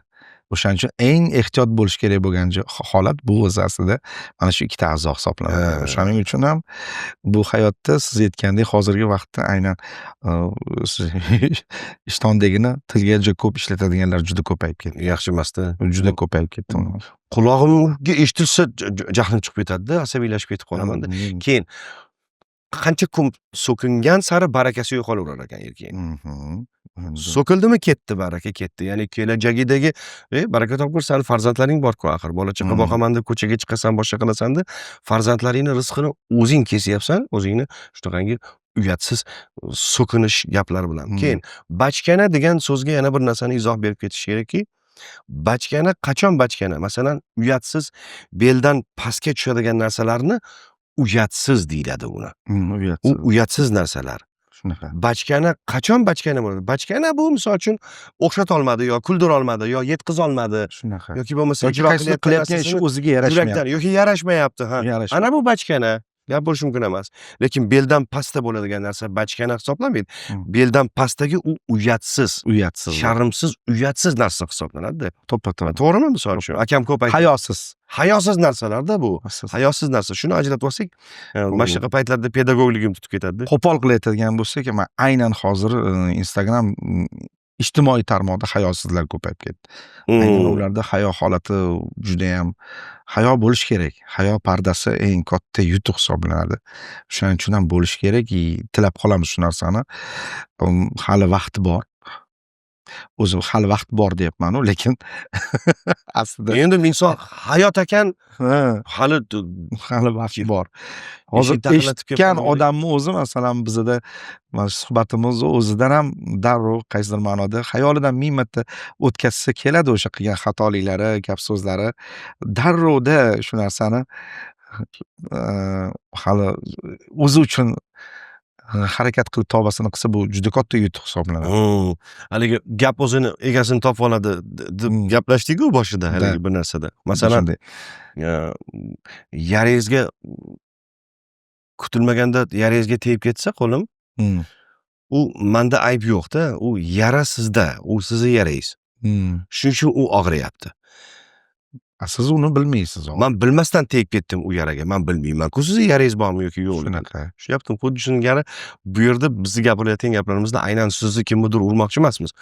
O'shaning uchun eng ehtiyot bo'lish kerak bo'lgan holat bu o'zi aslida mana shu ikkita a'zo hisoblanadi. O'shaning uchun ham bu hayotda siz aytgandek hozirgi vaqtda aynan ishtondagini tilga juda ko'p ishlatadiganlar juda ko'payib ketdi. Yaxshi emasda. Juda ko'payib ketdi. Qulog'imga eshitilsa jahlim chiqib ketadi-da, asabiylashib ketib qolaman. Keyin qancha ko'p so'kingan sari barakasi yo'qolaverar ekan erkakning. So'kildimi ketdi, baraka ketdi. Ya'ni kelajagidagi baraka topgur, sani farzandlaring bor-ku axir. Bola chaqa boqaman deb ko'chaga chiqasan, boshqa qilasan deb farzandlaringning rizqini o'zing kesyapsan, o'zingni shunaqangi uyatsiz so'kinish gaplar bilan. Keyin bachkana degan so'zga yana bir narsani izoh berib ketish kerakki, bachkana qachon bachkana? Masalan, uyatsiz beldan pastga tushadigan narsalarni uyatsiz deyiladi uni. U uyatsiz narsalar. Shunaqa. Bachkana qachon bachkana bo'ladi? Bachkana bu misol uchun o'xshat olmadi yo kuldira olmadi yo yetkiz olmadi. Shunaqa. Yoki bo'lmasa ijro qilayotgan ishi o'ziga yarashmayapti. Yoki yarashmayapti, ha. Ana bu bachkana. Gap bo'lishi mumkin emas. Lekin beldan pastda bo'ladigan narsa bachkana hisoblanmaydi. Beldan pastdagi u uyatsiz, sharmsiz, uyatsiz narsa hisoblanadi. To'ppa-to'g'ri. To'g'rimi misol uchun? Akam ko'p aytadi. Hayosiz narsalarda bu. Hayosiz narsa. Shuni ajratib olsak, mana shunaqa paytlarda pedagogligim tutib ketadi. Qo'pol qilayotgan bo'lsak, men aynan hozir Instagram ijtimoiy tarmoqda hayosizlar ko'payib ketdi. Aynan ularda hayo holati judayam hayo bo'lishi kerak. Hayo pardasi eng katta yutuq hisoblanadi. Shuning uchun ham bo'lishi kerak. Tilab qolamiz shu narsani. Hali vaqt bor. O'zim hali vaqt bor deyapman-u, lekin aslida Endi inson hayot ekan, ha, hali hali vaqt bor. Hozir eshitgan odamni o'zi masalan bizada mana shu suhbatimiz o'zidan ham darrov qaysidir ma'noda xayolidan ming marta o'tkazsa keladi o'sha qilgan xatoliklari, gap so'zlari. Darrovda shu narsani hali o'zi uchun harakat qilib tavbasini qilsa bu juda katta yutuq hisoblanadi. Haligi gap o'zini egasini topib oladi deb gaplashdik-ku boshida haligi bir narsada. Masalan, yaringizga kutilmaganda yaringizga tegib ketsa qo'lim, u menda ayb yo'q-da, u yara sizda, u sizni yarangiz. Shuning uchun u og'riyapti. Siz uni bilmaysiz. Men bilmasdan tegib ketdim u yaraga. Men bilmayman-ku sizni yarangiz bormi yoki yo'q. Shunaqa. Shunyaptim, xuddi shunga bu yerda bizni gapirayotgan gaplarimizda aynan sizni kimnidir urmoqchi emasmiz.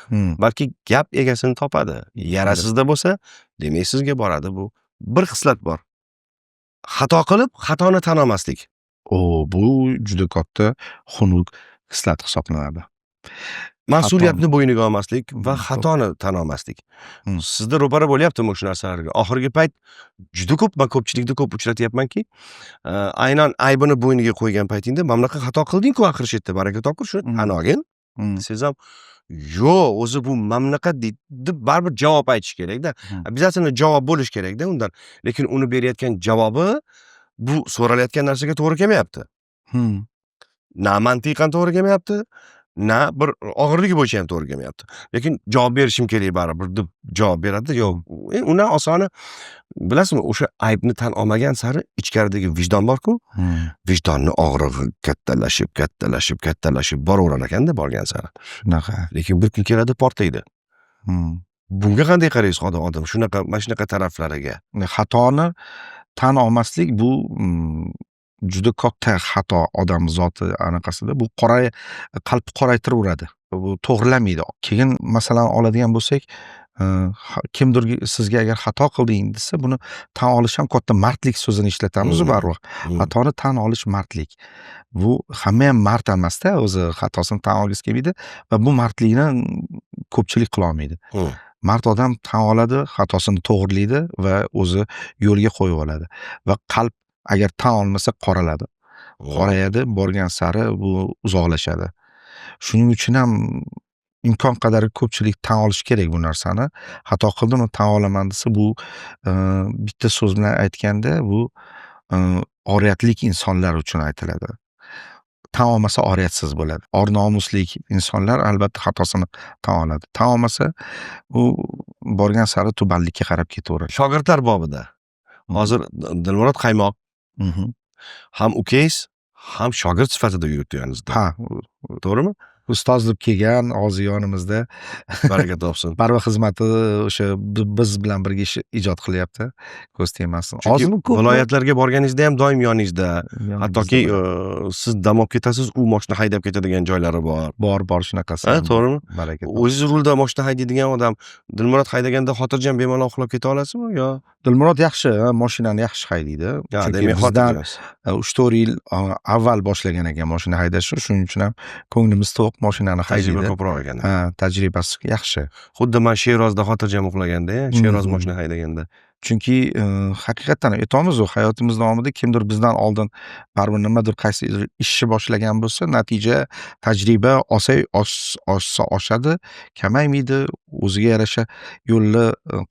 Balki gap egasini topadi. Yara sizda bo'lsa, demak sizga boradi bu. Bir xislat bor. Xato qilib, xatoni tan olmaslik. Bu juda katta xunuk xislat hisoblanadi. Mas'uliyatni bo'yniga olmaslik va xatoni tan olmaslik. Sizda ro'para bo'lyaptimi shu narsalarga? Oxirgi payt juda ko'p, men ko'pchilikda ko'p uchratyapmanki, aynan aybini bo'yniga qo'ygan paytingda mamlakat xato qilding-ku axir shu yerda, baraka topkur, shuni tan olgin. Siz ham yo'q, o'zi bu mamlakat deb baribir javob aytish kerak-da. Обязательно javob bo'lish kerak-da undan. Lekin uni berayotgan javobi bu so'ralayotgan narsaga to'g'ri kelmayapti. Na mantiqan to'g'ri kelmayapti, na bir og'irligi bo'yicha ham to'g'ri kelmayapti. Lekin javob berishim kerak baribir deb javob beradi. Yo'q, undan osoni bilasizmi, o'sha aybni tan olmagan sari ichkaridagi vijdon bor-ku, vijdonni og'rig'i kattalashib boraverar ekanda borgan sari. Shunaqa. Lekin bir kun keladi portlaydi. Bunga qanday qaraysiz odam shunaqa, mana shunaqa taraflariga? Xatoni tan olmaslik bu juda katta xato odam zoti anaqasida. Bu qalbni qoraytiraveradi. Bu to'g'rilamaydi. Keyin masalan oladigan bo'lsak, kimdir sizga agar xato qilding desa, buni tan olish ham katta mardlik so'zini ishlatamiz baribir. Xatoni tan olish mardlik. Bu hamma ham mard emasda, o'zi xatosini tan olgisi kelmaydi va bu mardlikni ko'pchilik qila olmaydi. Mard odam tan oladi, xatosini to'g'rilaydi va o'zi yo'lga qo'yib oladi. Va qalb agar tan olmasa qoraladi. Qorayadi, borgan sari bu uzoqlashadi. Shuning uchun ham imkon qadar ko'pchilik tan olish kerak bu narsani. Xato qildim, tan olaman desa, bu bitta so'z bilan aytganda bu oriyatlik insonlar uchun aytiladi. Tan olmasa oriyatsiz bo'ladi. Or nomuslik insonlar albatta xatosini tan oladi. Tan olmasa u borgan sari tubanlikka qarab ketaveradi. Shogirdlar bobida. Hozir Dilmurod Qaymoq ham ukangiz, ham shogird sifatida yurityapsizda. Ha, to'g'rimi? Ustoz deb kelgan, hozir yonimizda. Baraka topsin. Barva xizmati o'sha biz bilan birga ijod qilyapti. Ko'z tegmasin. Ozmi ko'p viloyatlarga borganingizda ham doim yoningizda. Hattoki siz dam olib ketasiz, u mashina haydab ketadigan joylari bor. Bor shunaqasi. Ha, to'g'rimi? Baraka. O'zingiz rulda mashina haydaydigan odam, Dilmurod haydaganda xotirjam bemalol uxlab keta olasizmi yo? Dilmurod yaxshi, mashinani yaxshi haydaydi. Chunki bizdan 3-4 yil avval boshlagan ekan mashina haydashni, shuning uchun ham ko'nglimiz to'q mashinani haydaydi. Tajriba ko'proq ekan. Ha, tajribasi yaxshi. Xuddi men Sherozda xotirjam uxlaganda, Sheroz mashina haydaganda. Chunki haqiqatan aytamiz, hayotimiz davomida kimdir bizdan oldin baribir nimadir qaysi ishni boshlagan bo'lsa, natija tajriba oshadi, kamaymaydi, o'ziga yarasha yo'lni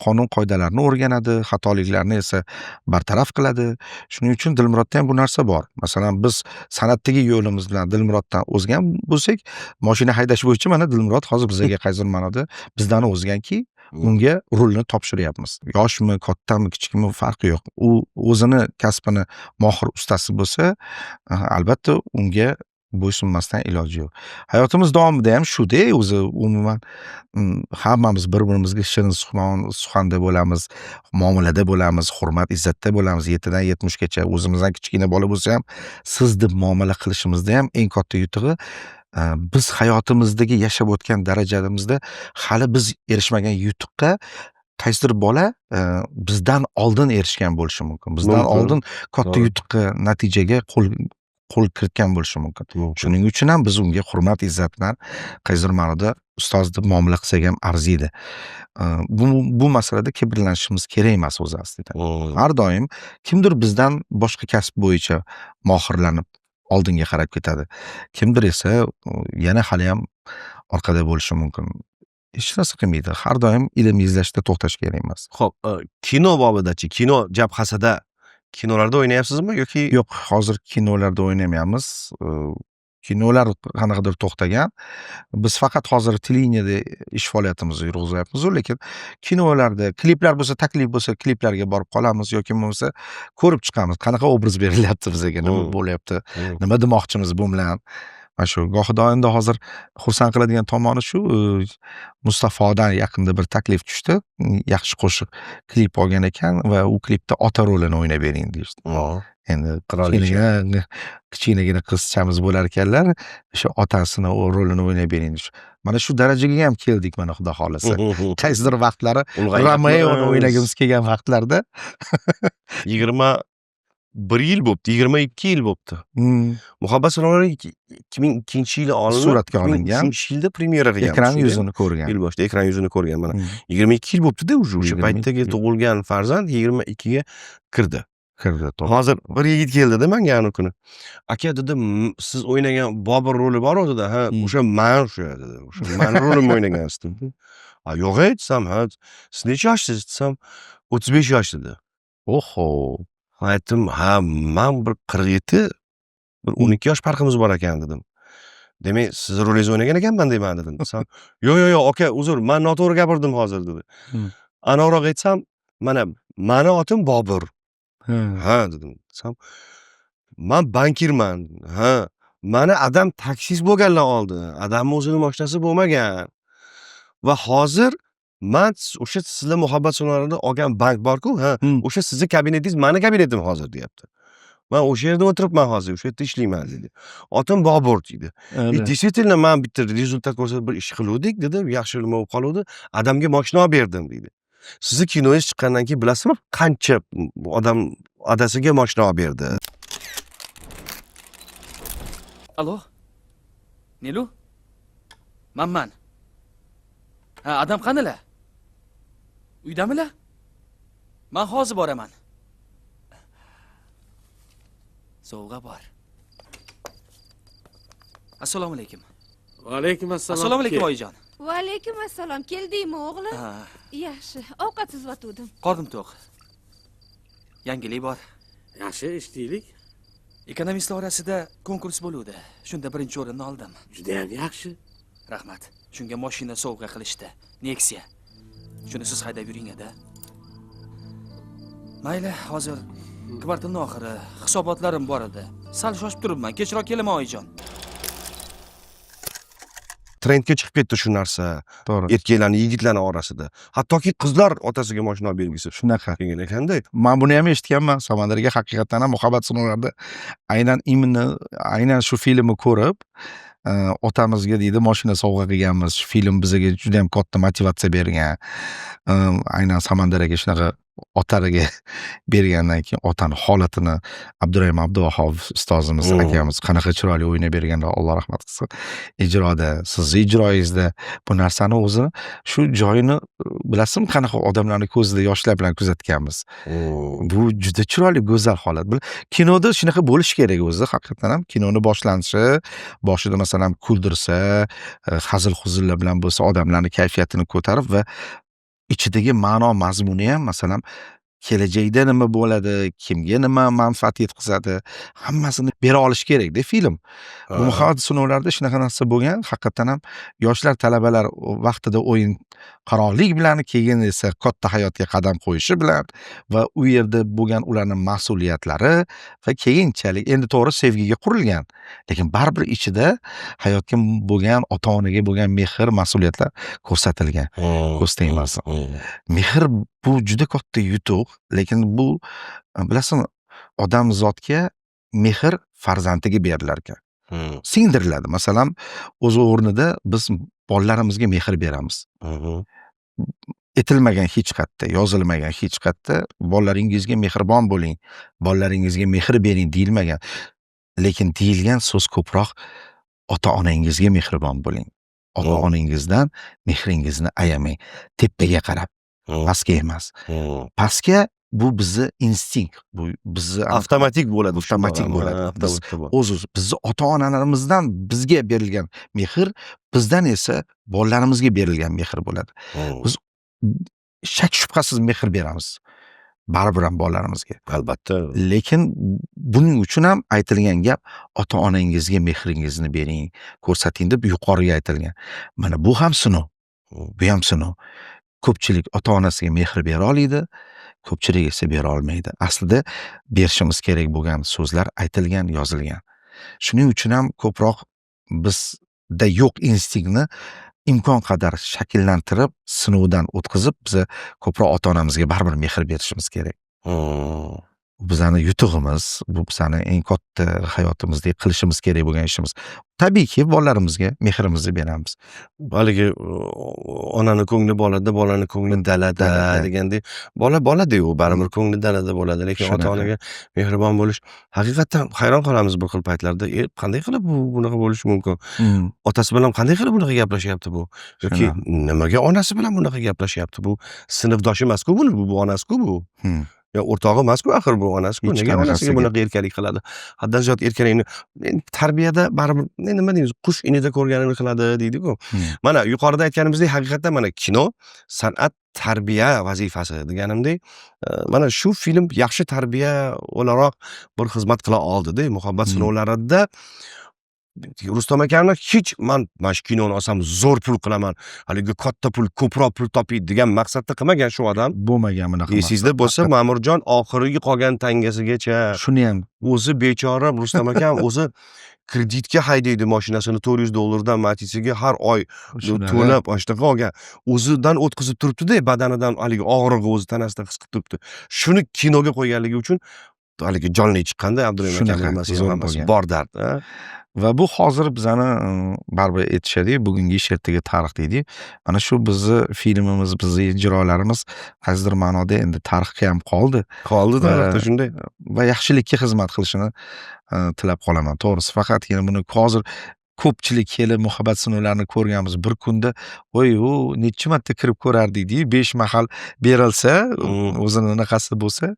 qonun qoidalarni o'rganadi, xatoliklarni esa bartaraf qiladi. Shuning uchun Dilmurodda ham bu narsa bor. Masalan, biz san'atdagi yo'limiz bilan Dilmuroddan o'zgan bo'lsak, mashina haydash bo'yicha mana Dilmurod hozir bizga qaysidir ma'noda bizdan o'zganki, unga rulni topshiryapmiz. Yoshmi, kattami, kichikmi farqi yo'q. U o'zini kasbini mohir ustasi bo'lsa, albatta unga bo'ysunmasdan iloji yo'q. Hayotimiz davomida ham shu-da, o'zi umuman hammamiz bir-birimizga shirin suxanda bo'lamiz, muomalada bo'lamiz, hurmat, izzatda bo'lamiz, 7dan 70gacha. O'zimizdan kichkina bola bo'lsa ham siz deb muomala qilishimizda ham eng katta yutug'i biz hayotimizdagi yashab o'tgan darajamizda hali biz erishmagan yutuqqa qaysidir bola bizdan oldin erishgan bo'lishi mumkin. Bizdan Mumkin. oldin katta To'g'ri. yutuqqa, natijaga qo'l kiritgan bo'lishi mumkin. Mumkin. Shuning uchun ham biz unga hurmat, izzat bilan qaysidir ma'noda ustoz deb muomala qilsak ham arziydi. Bu masalada kibrlanishimiz kerak emas o'zi aslida. Har doim kimdir bizdan boshqa kasb bo'yicha mohirlanib oldinga qarab ketadi. Kimdir esa yana hali ham orqada bo'lishi mumkin. Hech narsa qilmaydi. Har doim ilm izlashda to'xtash kerak emas. Xo'p, kino bobidachi, kino jabhasida kinolarda o'ynayapsizmi yoki Yo'q, hozir kinolarda o'ynamayapmiz. Kinolar qanaqadir to'xtagan. Biz faqat hozir televideniyada ish faoliyatimizni yurg'izyapmiz, lekin kinolarda kliplar bo'lsa, taklif bo'lsa, kliplarga borib qolamiz yoki bo'lmasa ko'rib chiqamiz. Qanaqa obraz berilyapti bizga, nima bo'lyapti, nima demoqchimiz bu bilan. Mana shu gohida endi hozir xursand qiladigan tomoni shu, Mustafodan yaqinda bir taklif tushdi. Yaxshi qo'shiq klip olgan ekan va u klipda ota rolini o'ynab bering deyishdi. Endi kichkinagina qizchamiz bo'lar ekanlar, o'sha otasini rolini o'ynab bering deyish. Mana shu darajaga ham keldik mana Xudo xolasa. Qaysidir vaqtlari Romeoni o'ynagimiz kelgan vaqtlarda 21 yil bo'pti, 22 yil bo'pti. Muhabbat suralari 2002-yili olinib, Suratga olingan. 2003-yilda premyera qilgan. ekran yuzini ko'rgan. Yil boshida ekran yuzini ko'rgan mana. 22 yil bo'pti-da o'sha 22 paytdagi yil. tug'ilgan farzand 22 ga kirdi. Kirdi, to'g'ri. Hozir bir yigit keldi-da menga ana kuni. Aka dedi, siz o'ynagan Bobur roli bor-ku dedi. Ha, o'sha men o'sha dedi. O'sha men rolimni o'ynagansiz dedi. Ha, yo'q desam, ha, siz necha yoshsiz desam, 35 yosh dedi. Oho. Aytdim, ha, men bir 47, bir 12 yosh farqimiz bor ekan dedim. Demak, siz rolingizni o'ynagan ekanman deyman dedim. Desam, yo'q, aka, uzr, men noto'g'ri gapirdim hozir dedi. Aniqroq aytsam, mana meni otim Bobur. Ha dedim. Desam, men bankirman. Ha, meni adam taksist bo'lganlar oldi. Adamning o'zini mashinasi bo'lmagan. Va hozir men o'sha sizlar muhabbat sonlarida olgan bank bor-ku, ha, o'sha sizning kabinetingiz meni kabinetim hozir deyapti. Men o'sha yerda o'tiribman hozir, o'sha yerda ishlayman dedi. Otim Bobur dedi. Действительно men bitta rezultat ko'rsatib bir ish qiluvdik dedi, yaxshi nima bo'lib qoluvdi. Adamga mashina olib berdim dedi. Sizni kinoyingiz chiqqandan keyin bilasizmi, qancha odam adasiga mashina olib berdi. Alo? Nilu? Man. Ha, adam qanilar? Uydamilar? Men hozir boraman. Sovg'a bor. Assalomu alaykum. Va alaykum assalom. Assalomu alaykum oyijon. Va alaykum assalom. Keldingmi o'g'lim? Ha, Yaxshi. Ovqatsiz yotuvdim. qornim to'q. Yangilik bor. Yaxshi eshitdik. Ekonomistlar orasida konkurs bo'luvdi. Shunda birinchi o'rinni oldim. Juda ham yaxshi. Rahmat. Shunga mashina sovg'a qilishdi. Nexia. Shuni siz haydab yuring-da. Mayli, hozir kvartalning oxiri, hisobotlarim bor edi. Sal shoshib turibman. Kechroq kelaman oyijon. Trendga chiqib ketdi shu narsa. To'g'ri. Erkaklarning, yigitlarning orasida. Hattoki qizlar otasiga mashina olib bergisi Shunaqa. kelgan ekanda. Men buni ham eshitganman. Samandarga haqiqatan ham muhabbat sinovlarida aynan shu filmni ko'rib, otamizga deydi mashina sovg'a qilganmiz. Shu film bizga juda ham katta motivatsiya bergan. Aynan Samandar aka shunaqa otariga bergandan keyin otani holatini Abdurahim Abduvahhov ustozimiz akamiz qanaqa chiroyli o'ynab berganlar, Alloh rahmat qilsin. Ijroda, siz ijroyingizda bu narsani o'zini shu joyini bilasizmi, qanaqa odamlarning ko'zida yoshlar bilan kuzatganmiz. Bu juda chiroyli, go'zal holat. Kinoda shunaqa bo'lish kerak o'zi, haqiqatan ham kinoni boshlanishi, boshida masalan kuldirsa, hazil-huzullar bilan bo'lsa, odamlarning kayfiyatini ko'tarib va ichidagi ma'no mazmuni ham masalan kelajakda nima bo'ladi, kimga nima manfaat yetkazadi, hammasini bera olish kerak-da film. Bu muhabbat sinovlarida shunaqa narsa bo'lgan. Haqiqatan ham yoshlar, talabalar vaqtida o'yin qaroqlik bilan, keyin esa katta hayotga qadam qo'yishi bilan va u yerda bo'lgan ularning mas'uliyatlari va keyinchalik endi to'g'ri sevgiga qurilgan, lekin baribir ichida hayotga bo'lgan, ota-onaga bo'lgan mehr, mas'uliyatlar ko'rsatilgan. Ko'z tegmasin. Mehr bu juda katta yutuq, lekin bu bilasizmi, odam zotga mehr farzandiga berilar ekan. singdiriladi. Masalan, o'z o'rnida biz bolalarimizga mehr beramiz. Etilmagan hech qayerda, yozilmagan hech qayerda bolalaringizga mehribon bo'ling, bolalaringizga mehr bering deyilmagan. Lekin deyilgan so'z ko'proq ota-onangizga mehribon bo'ling. Ota-onangizdan mehringizni ayamang. Tepaga qarab, pastga emas. Pastga bu bizni instinkt, bu bizni Avtomatik bo'ladi. avtomatik bo'ladi. Biz Avtomatik. bizni ota-onalarimizdan bizga berilgan mehr, bizdan esa bolalarimizga berilgan mehr bo'ladi. Biz shak shubhasiz mehr beramiz. Baribir ham bolalarimizga. Albatta. Lekin buning uchun ham aytilgan gap ota-onangizga mehringizni bering, ko'rsating deb yuqoriga aytilgan. Mana bu ham sinov. Bu ham sinov. Ko'pchilik ota-onasiga mehr bera oladi, ko'pchilik esa bera olmaydi. Aslida berishimiz kerak bo'lgan so'zlar aytilgan, yozilgan. Shuning uchun ham ko'proq bizda yo'q instinktni imkon qadar shakllantirib, sinovdan o'tkazib, biz ko'proq ota-onamizga baribir mehr berishimiz kerak. Bu bizani yutug'imiz, bu bizani eng katta hayotimizda qilishimiz kerak bo'lgan ishimiz. Tabiiyki, bolalarimizga mehrimizni beramiz. Haligi onani ko'ngli bolada, bolani ko'ngli dalada degandek, bola-da u baribir ko'ngli dalada bo'ladi, lekin Shunaqa. ota-onaga mehribon bo'lish haqiqatan hayron qolamiz bir xil paytlarda. Qanday qilib bu bunaqa bo'lishi mumkin? Otasi bilan qanday qilib bunaqa gaplashyapti bu? Yoki nimaga onasi bilan bunaqa gaplashyapti bu? Sinfdoshi emas-ku bu onasi-ku bu. Ya o'rtog'i emas-ku axir bu onasi-ku. Hech Nega onasiga qanaqasiga. bunaqa erkalik qiladi? Haddan ziyod erkalikni tarbiyada baribir nima deymiz, qush inida ko'rganini qiladi deydi-ku. Mana yuqorida aytganimizdek, haqiqatan mana kino, san'at, tarbiya vazifasi deganimdek, mana shu film yaxshi tarbiya o'laroq bir xizmat qila oldi-da, muhabbat sinovlarida Rustam akamni hech men shu kinoni olsam zo'r pul qilaman, haligi katta pul, ko'proq pul toping degan maqsadda qilmagan shu odam. Bo'lmagan bunaqa. Esingizda bo'lsa, Ma'murjon oxirgi qolgan tangasigacha Shuni ham o'zi bechora Rustam akam o'zi kreditga haydaydi mashinasini $400 Matisiga har oy to'lab shunaqa olgan. O'zidan o'tkazib turibdi-da, badanidan haligi og'rig'i o'zi tanasida his qilib turibdi. Shuni kinoga qo'yganligi uchun haligi jonli chiqqanda Abdurahim Shunaqa, akamning zo'r hammasi bo'lgan. bor dard. va bu hozir bizani baribir aytishadi, bugungi ish ertaga tarix deydi. Mana shu bizni filmimiz, bizni ijrolarimiz qaysidir ma'noda endi tarixga ham qoldi Qoldi-da, Va- shunday. va yaxshilikka xizmat qilishini tilab qolaman. To'g'risi, faqatgina buni hozir ko'pchilik kelib muhabbat sinovlarini ko'rganmiz. Bir kunda voy, u necha marta kirib ko'rardik-da, 5 mahal berilsa, o'zini anaqasi bo'lsa,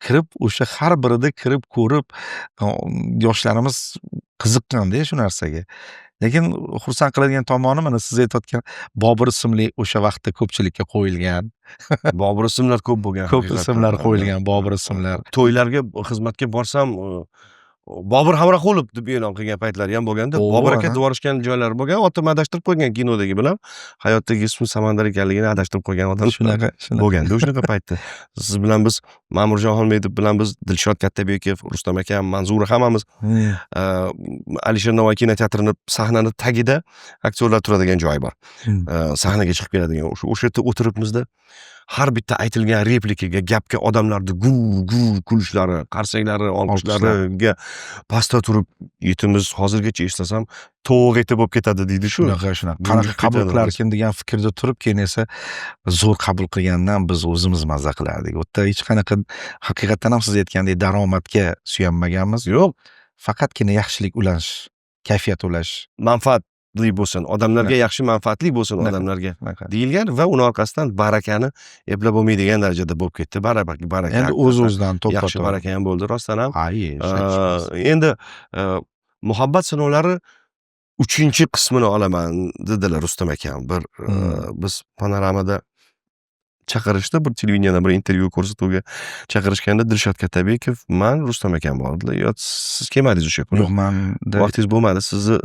kirib o'sha har birida kirib ko'rib, yoshlarimiz qiziqqanda shu narsaga. Lekin xursand qiladigan tomoni mana siz aytayotgan Bobur ismli o'sha vaqtda ko'pchilikka qo'yilgan, Bobur ismlar ko'p bo'lgan. ko'p haqiqatan. ismlar qo'yilgan Bobur ismlar. To'ylarga xizmatga borsam Bobur Hamroqulov deb e'lon qilgan paytlari ham bo'lganda, Oo, Bobur aka ana. deb yuborishgan joylari bo'lgan, otni adashtirib qo'ygan kinodagi bilan hayotdagi ismi Samandar ekanligini adashtirib qo'ygan odam Shunaqa. bo'lganda o'shunaqa paytda. Siz bilan biz Ma'murjon Xolmedov bilan biz Dilshod Kattabekov, Rustam akam, Manzura hammamiz Alisher Navoiy kinoteatrini sahnani tagida aktyorlar turadigan joy bor. Sahnaga chiqib keladigan o'sha yerda o'tiribmizda har bitta aytilgan replikaga, gapga odamlarni gu kulishlari, qarsaklari, olqishlariga pastda turib yetimiz hozirgacha eslasam to'g'ri eti bo'lib ketadi deydi shu. Shunaqa. Qanaqa qabul qilarkin degan fikrda turib, keyin esa zo'r qabul qilgandan biz o'zimiz mazza qilardik. U yerda hech qanaqa haqiqatan ham siz aytgandek daromadga suyanmaganmiz. Yo'q, Faqatgina yaxshilik ulash, kayfiyat ulash. manfaatli bo'lsin, odamlarga yaxshi manfaatli bo'lsin odamlarga Shunaqa. deyilgan va uni orqasidan barakani eplab bo'lmaydigan darajada bo'lib ketdi. Baraka. Endi o'z-o'zidan yaxshi baraka ham bo'ldi rostdan ham. Ay, Endi muhabbat sinovlari 3-qismini olaman dedilar Rustam akam. Bir biz panoramada chaqirishdi, bir televideniyada bir intervyu ko'rsatuvga chaqirishganda Dilshod Kattabekov, men Rustam akam bordilar. Yo, siz kelmadingiz o'sha kuni. yo'q, men Vaqtingiz bo'lmadi. Sizni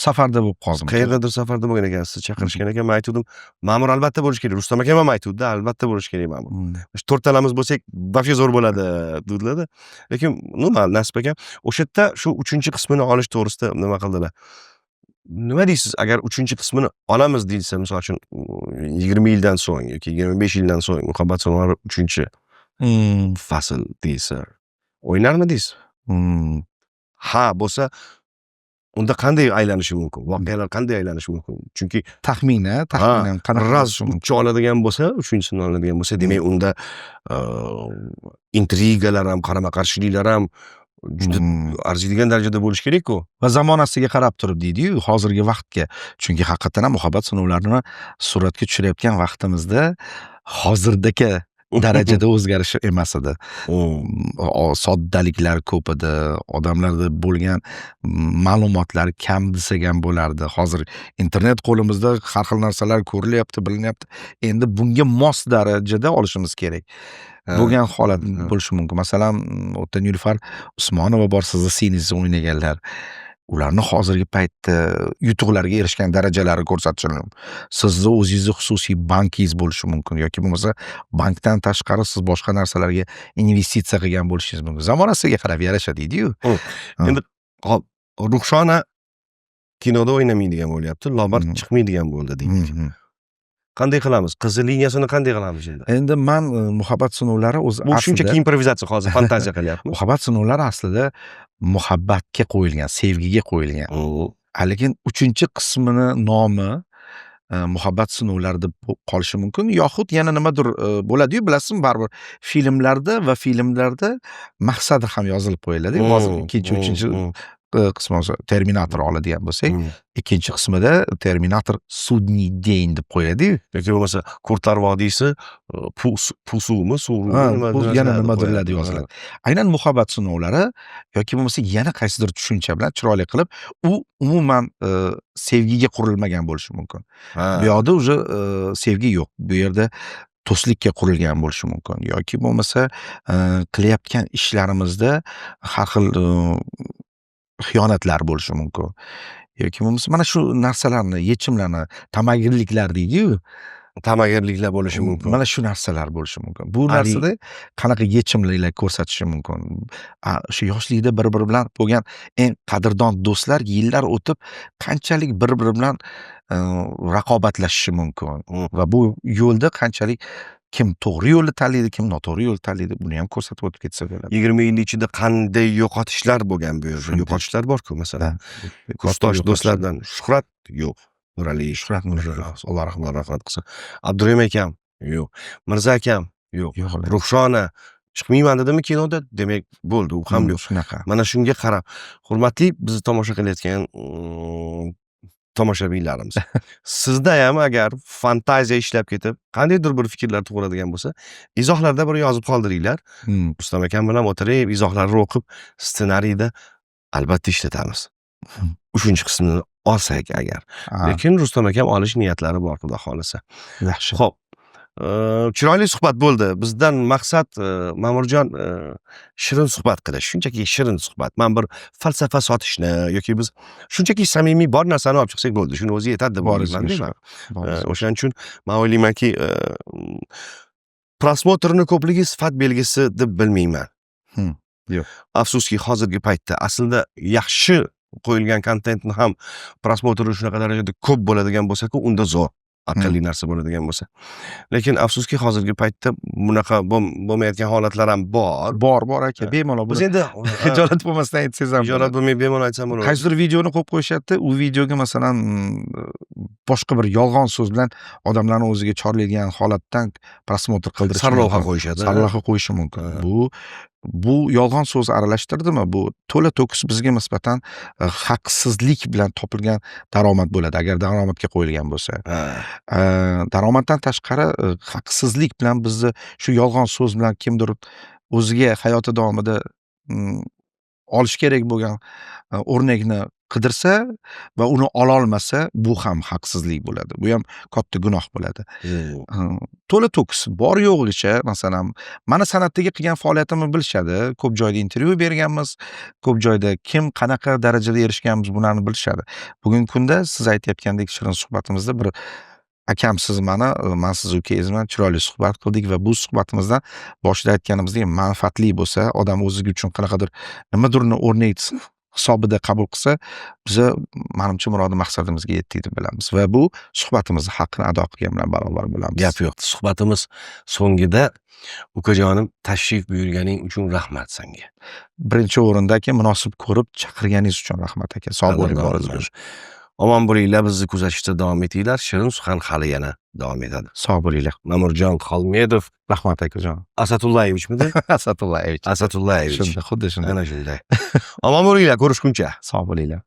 safarda bo'lib qoldim. qayerdadir safarda bo'lgan ekansiz, chaqirishgan ekan. Men aytdim, Ma'mur albatta bo'lish kerak. Rustam akam ham aytdi, albatta bo'lish kerak Ma'mur. Shu to'rtalamiz bo'lsak, вообще zo'r bo'ladi dedilar-da. Lekin nima nasib ekan, o'sha yerda shu 3-qismini olish to'g'risida nima qildilar? Nima deysiz, agar 3-qismini olamiz deyilsa, misol uchun 20 yildan so'ng yoki 25 yildan so'ng muhabbat sinovlari 3-fasl deyilsa, o'ynarmidingiz? ha bo'lsa, unda qanday aylanishi mumkin? Voqealar qanday aylanishi mumkin? Chunki taxminan qanaqa raz bo'lishi mumkin? 3 oladigan bo'lsa, 3-sini oladigan bo'lsa, demak unda intrigalar ham, qarama-qarshiliklar ham juda arziydigan darajada bo'lishi kerak-ku. Va zamonasiga qarab turib deydi-yu, hozirgi vaqtga. Chunki haqiqatan ham muhabbat sinovlarini suratga tushirayotgan vaqtimizda hozirdagi darajada o'zgarish emas edi. Soddaliklar ko'p edi, odamlarda bo'lgan ma'lumotlar kam desak ham bo'lardi. Hozir internet qo'limizda har xil narsalar ko'rilyapti, bilinyapti. Endi bunga mos darajada olishimiz kerak. Bo'lgan holat bo'lishi mumkin. Masalan, o'tda Nilufar Usmonova bor, sizni singlingiz o'ynaganlar. Ularni hozirgi paytda yutuqlarga erishgan darajalari ko'rsatishi mumkin. Sizni o'zingizni xususiy bankingiz bo'lishi mumkin yoki bo'lmasa bankdan tashqari siz boshqa narsalarga investitsiya qilgan bo'lishingiz mumkin. Zamonasiga qarab yarasha deydi-yu. Endi hop, Ruxshona kinoda o'ynamaydigan bo'lyapti, Lobar chiqmaydigan bo'ldi deylik. Qanday qilamiz? Qizil liniyasini qanday qilamiz endi? Endi men muhabbat sinovlari o'zi Bu shunchaki improvizatsiya, hozir fantaziya qilyapmiz. muhabbat sinovlari aslida muhabbatga qo'yilgan, sevgiga qo'yilgan. Lekin 3-qismini nomi muhabbat sinovlari deb qolishi mumkin, yoxud yana nimadir bo'ladi-yu, bilasizmi, baribir filmlarda va filmlarda maqsadi ham yozilib qo'yiladi. Hozir 2-3 qismi Terminator oladigan bo'lsak, ikkinchi qismida Terminator sudniy deyn deb qo'yadi-yu. Yoki bo'lmasa Kurtlar vodiysi pusuvmi, suvmi, yana nimadirlar yoziladi. Aynan muhabbat sinovlari yoki bo'lmasa yana qaysidir tushuncha bilan chiroyli qilib, u umuman sevgiga qurilmagan bo'lishi mumkin. Bu yoqda уже sevgi yo'q. Bu yerda do'stlikka qurilgan bo'lishi mumkin yoki bo'lmasa qilayotgan ishlarimizda har xil xiyonatlar bo'lishi mumkin. Yoki bo'lmasa mana shu narsalarni, yechimlarni, tamagirliklar deydi-yu. Tamagirliklar bo'lishi mumkin. Mana shu narsalar bo'lishi mumkin. Bu narsada qanaqa yechimliklar ko'rsatishi mumkin. O'sha yoshlikda bir-biri bilan bo'lgan eng qadrdon do'stlar yillar o'tib qanchalik bir-biri bilan raqobatlashishi mumkin va bu yo'lda qanchalik kim to'g'ri yo'lni tanlaydi, kim noto'g'ri yo'lni tanlaydi, buni ham ko'rsatib o'tib ketsa bo'ladi. 20 yil ichida qanday yo'qotishlar bo'lgan bu yerda. Yo'qotishlar bor-ku, masalan. Kursdosh do'stlardan Shuhrat yo'q. Nuraliyev, Shuhrat Nuraliyev, Alloh rahmat qilsin. Abdurahim akam yo'q. Mirza akam yo'q. Ruxshona chiqmayman dedimi kinoda? Demak, bo'ldi, u ham yo'q. Shunaqa. Mana shunga qarab, hurmatli bizni tomosha qilayotgan tomoshabinlarimiz. Sizda ham agar fantaziya ishlab ketib, qandaydir bir fikrlar tug'iladigan bo'lsa, izohlarda bir yozib qoldiringlar. Rustam akam bilan o'tirib, izohlarni o'qib, ssenariyda albatta ishlatamiz. 3-qismini olsak agar. Lekin Rustam akam olish niyatlari bor, xudo xolasa. Yaxshi. Xo'p. Chiroyli suhbat bo'ldi. Bizdan maqsad Ma'murjon shirin suhbat qilish, shunchaki shirin suhbat. Men bir falsafa sotishni yoki biz shunchaki samimiy bor narsani olib chiqsak bo'ldi. Shuni o'zi yetadi deb o'ylayman. O'shaning uchun men o'ylaymanki, prosmotrni ko'pligi sifat belgisi deb bilmayman. Yo'q. Afsuski hozirgi paytda aslida yaxshi qo'yilgan kontentni ham prosmotri shunaqa darajada ko'p bo'ladigan bo'lsa-ku, unda zo'r. Aqlli narsa bo'ladigan bo'lsa. Lekin afsuski hozirgi paytda bunaqa bo'lmayotgan holatlar ham bor. Bor aka, bemalol. Biz endi hijolat bo'lmasdan aytsangiz ham. hijolat bo'lmay bemalol aytsam bo'ladi. Qaysidir videoni qo'yib qo'yishadi, u videoga masalan boshqa bir yolg'on so'z bilan odamlarni o'ziga chorlaydigan holatdan prosmotr qildirish sarlavha qo'yishadi. Sarlavha qo'yishi mumkin. Bu yolg'on so'z aralashtirdimi? Bu to'la to'kis bizga nisbatan haqsizlik bilan topilgan daromad bo'ladi, agar daromadga qo'yilgan bo'lsa. Daromaddan tashqari haqsizlik bilan bizni shu yolg'on so'z bilan kimdir o'ziga hayoti davomida olish kerak bo'lgan o'rnakni qidirsa va uni ola olmasa, bu ham haqsizlik bo'ladi. Bu ham katta gunoh bo'ladi. To'la to'kis bor yo'g'icha, masalan, mana san'atdagi qilgan faoliyatimni bilishadi. Ko'p joyda intervyu berganmiz, ko'p joyda kim qanaqa darajada erishganmiz, bularni bilishadi. Bugungi kunda siz aytayotgandek shirin suhbatimizda bir akam siz mani, men siz ukangiz bilan chiroyli suhbat qildik va bu suhbatimizdan boshida aytganimizdek manfaatli bo'lsa, odam o'zi uchun qanaqadir nimadirni o'rnatsa, hisobida qabul qilsa, biza menimcha murodi maqsadimizga yetdik deb bilamiz va bu suhbatimizni haqqini ado qilgan bilan barobar bo'lamiz. Gap yo'q. Suhbatimiz so'ngida ukajonim tashrif buyurganing uchun rahmat senga. Birinchi o'rindagi munosib ko'rib chaqirganingiz uchun rahmat aka. Sog' bo'ling, boringiz bo'lsin. Omon bo'linglar, bizni kuzatishda davom etinglar. Shirin suxan hali yana davom etadi. Sog' bo'linglar. Ma'murjon Xolmedov, Rahmat akajon. Asatullayevich-midi? Asatullayevich. Asatullayevich. Shunda, xuddi shunday. Ana shunday. Omon bo'linglar, ko'rishguncha. Sog' bo'linglar.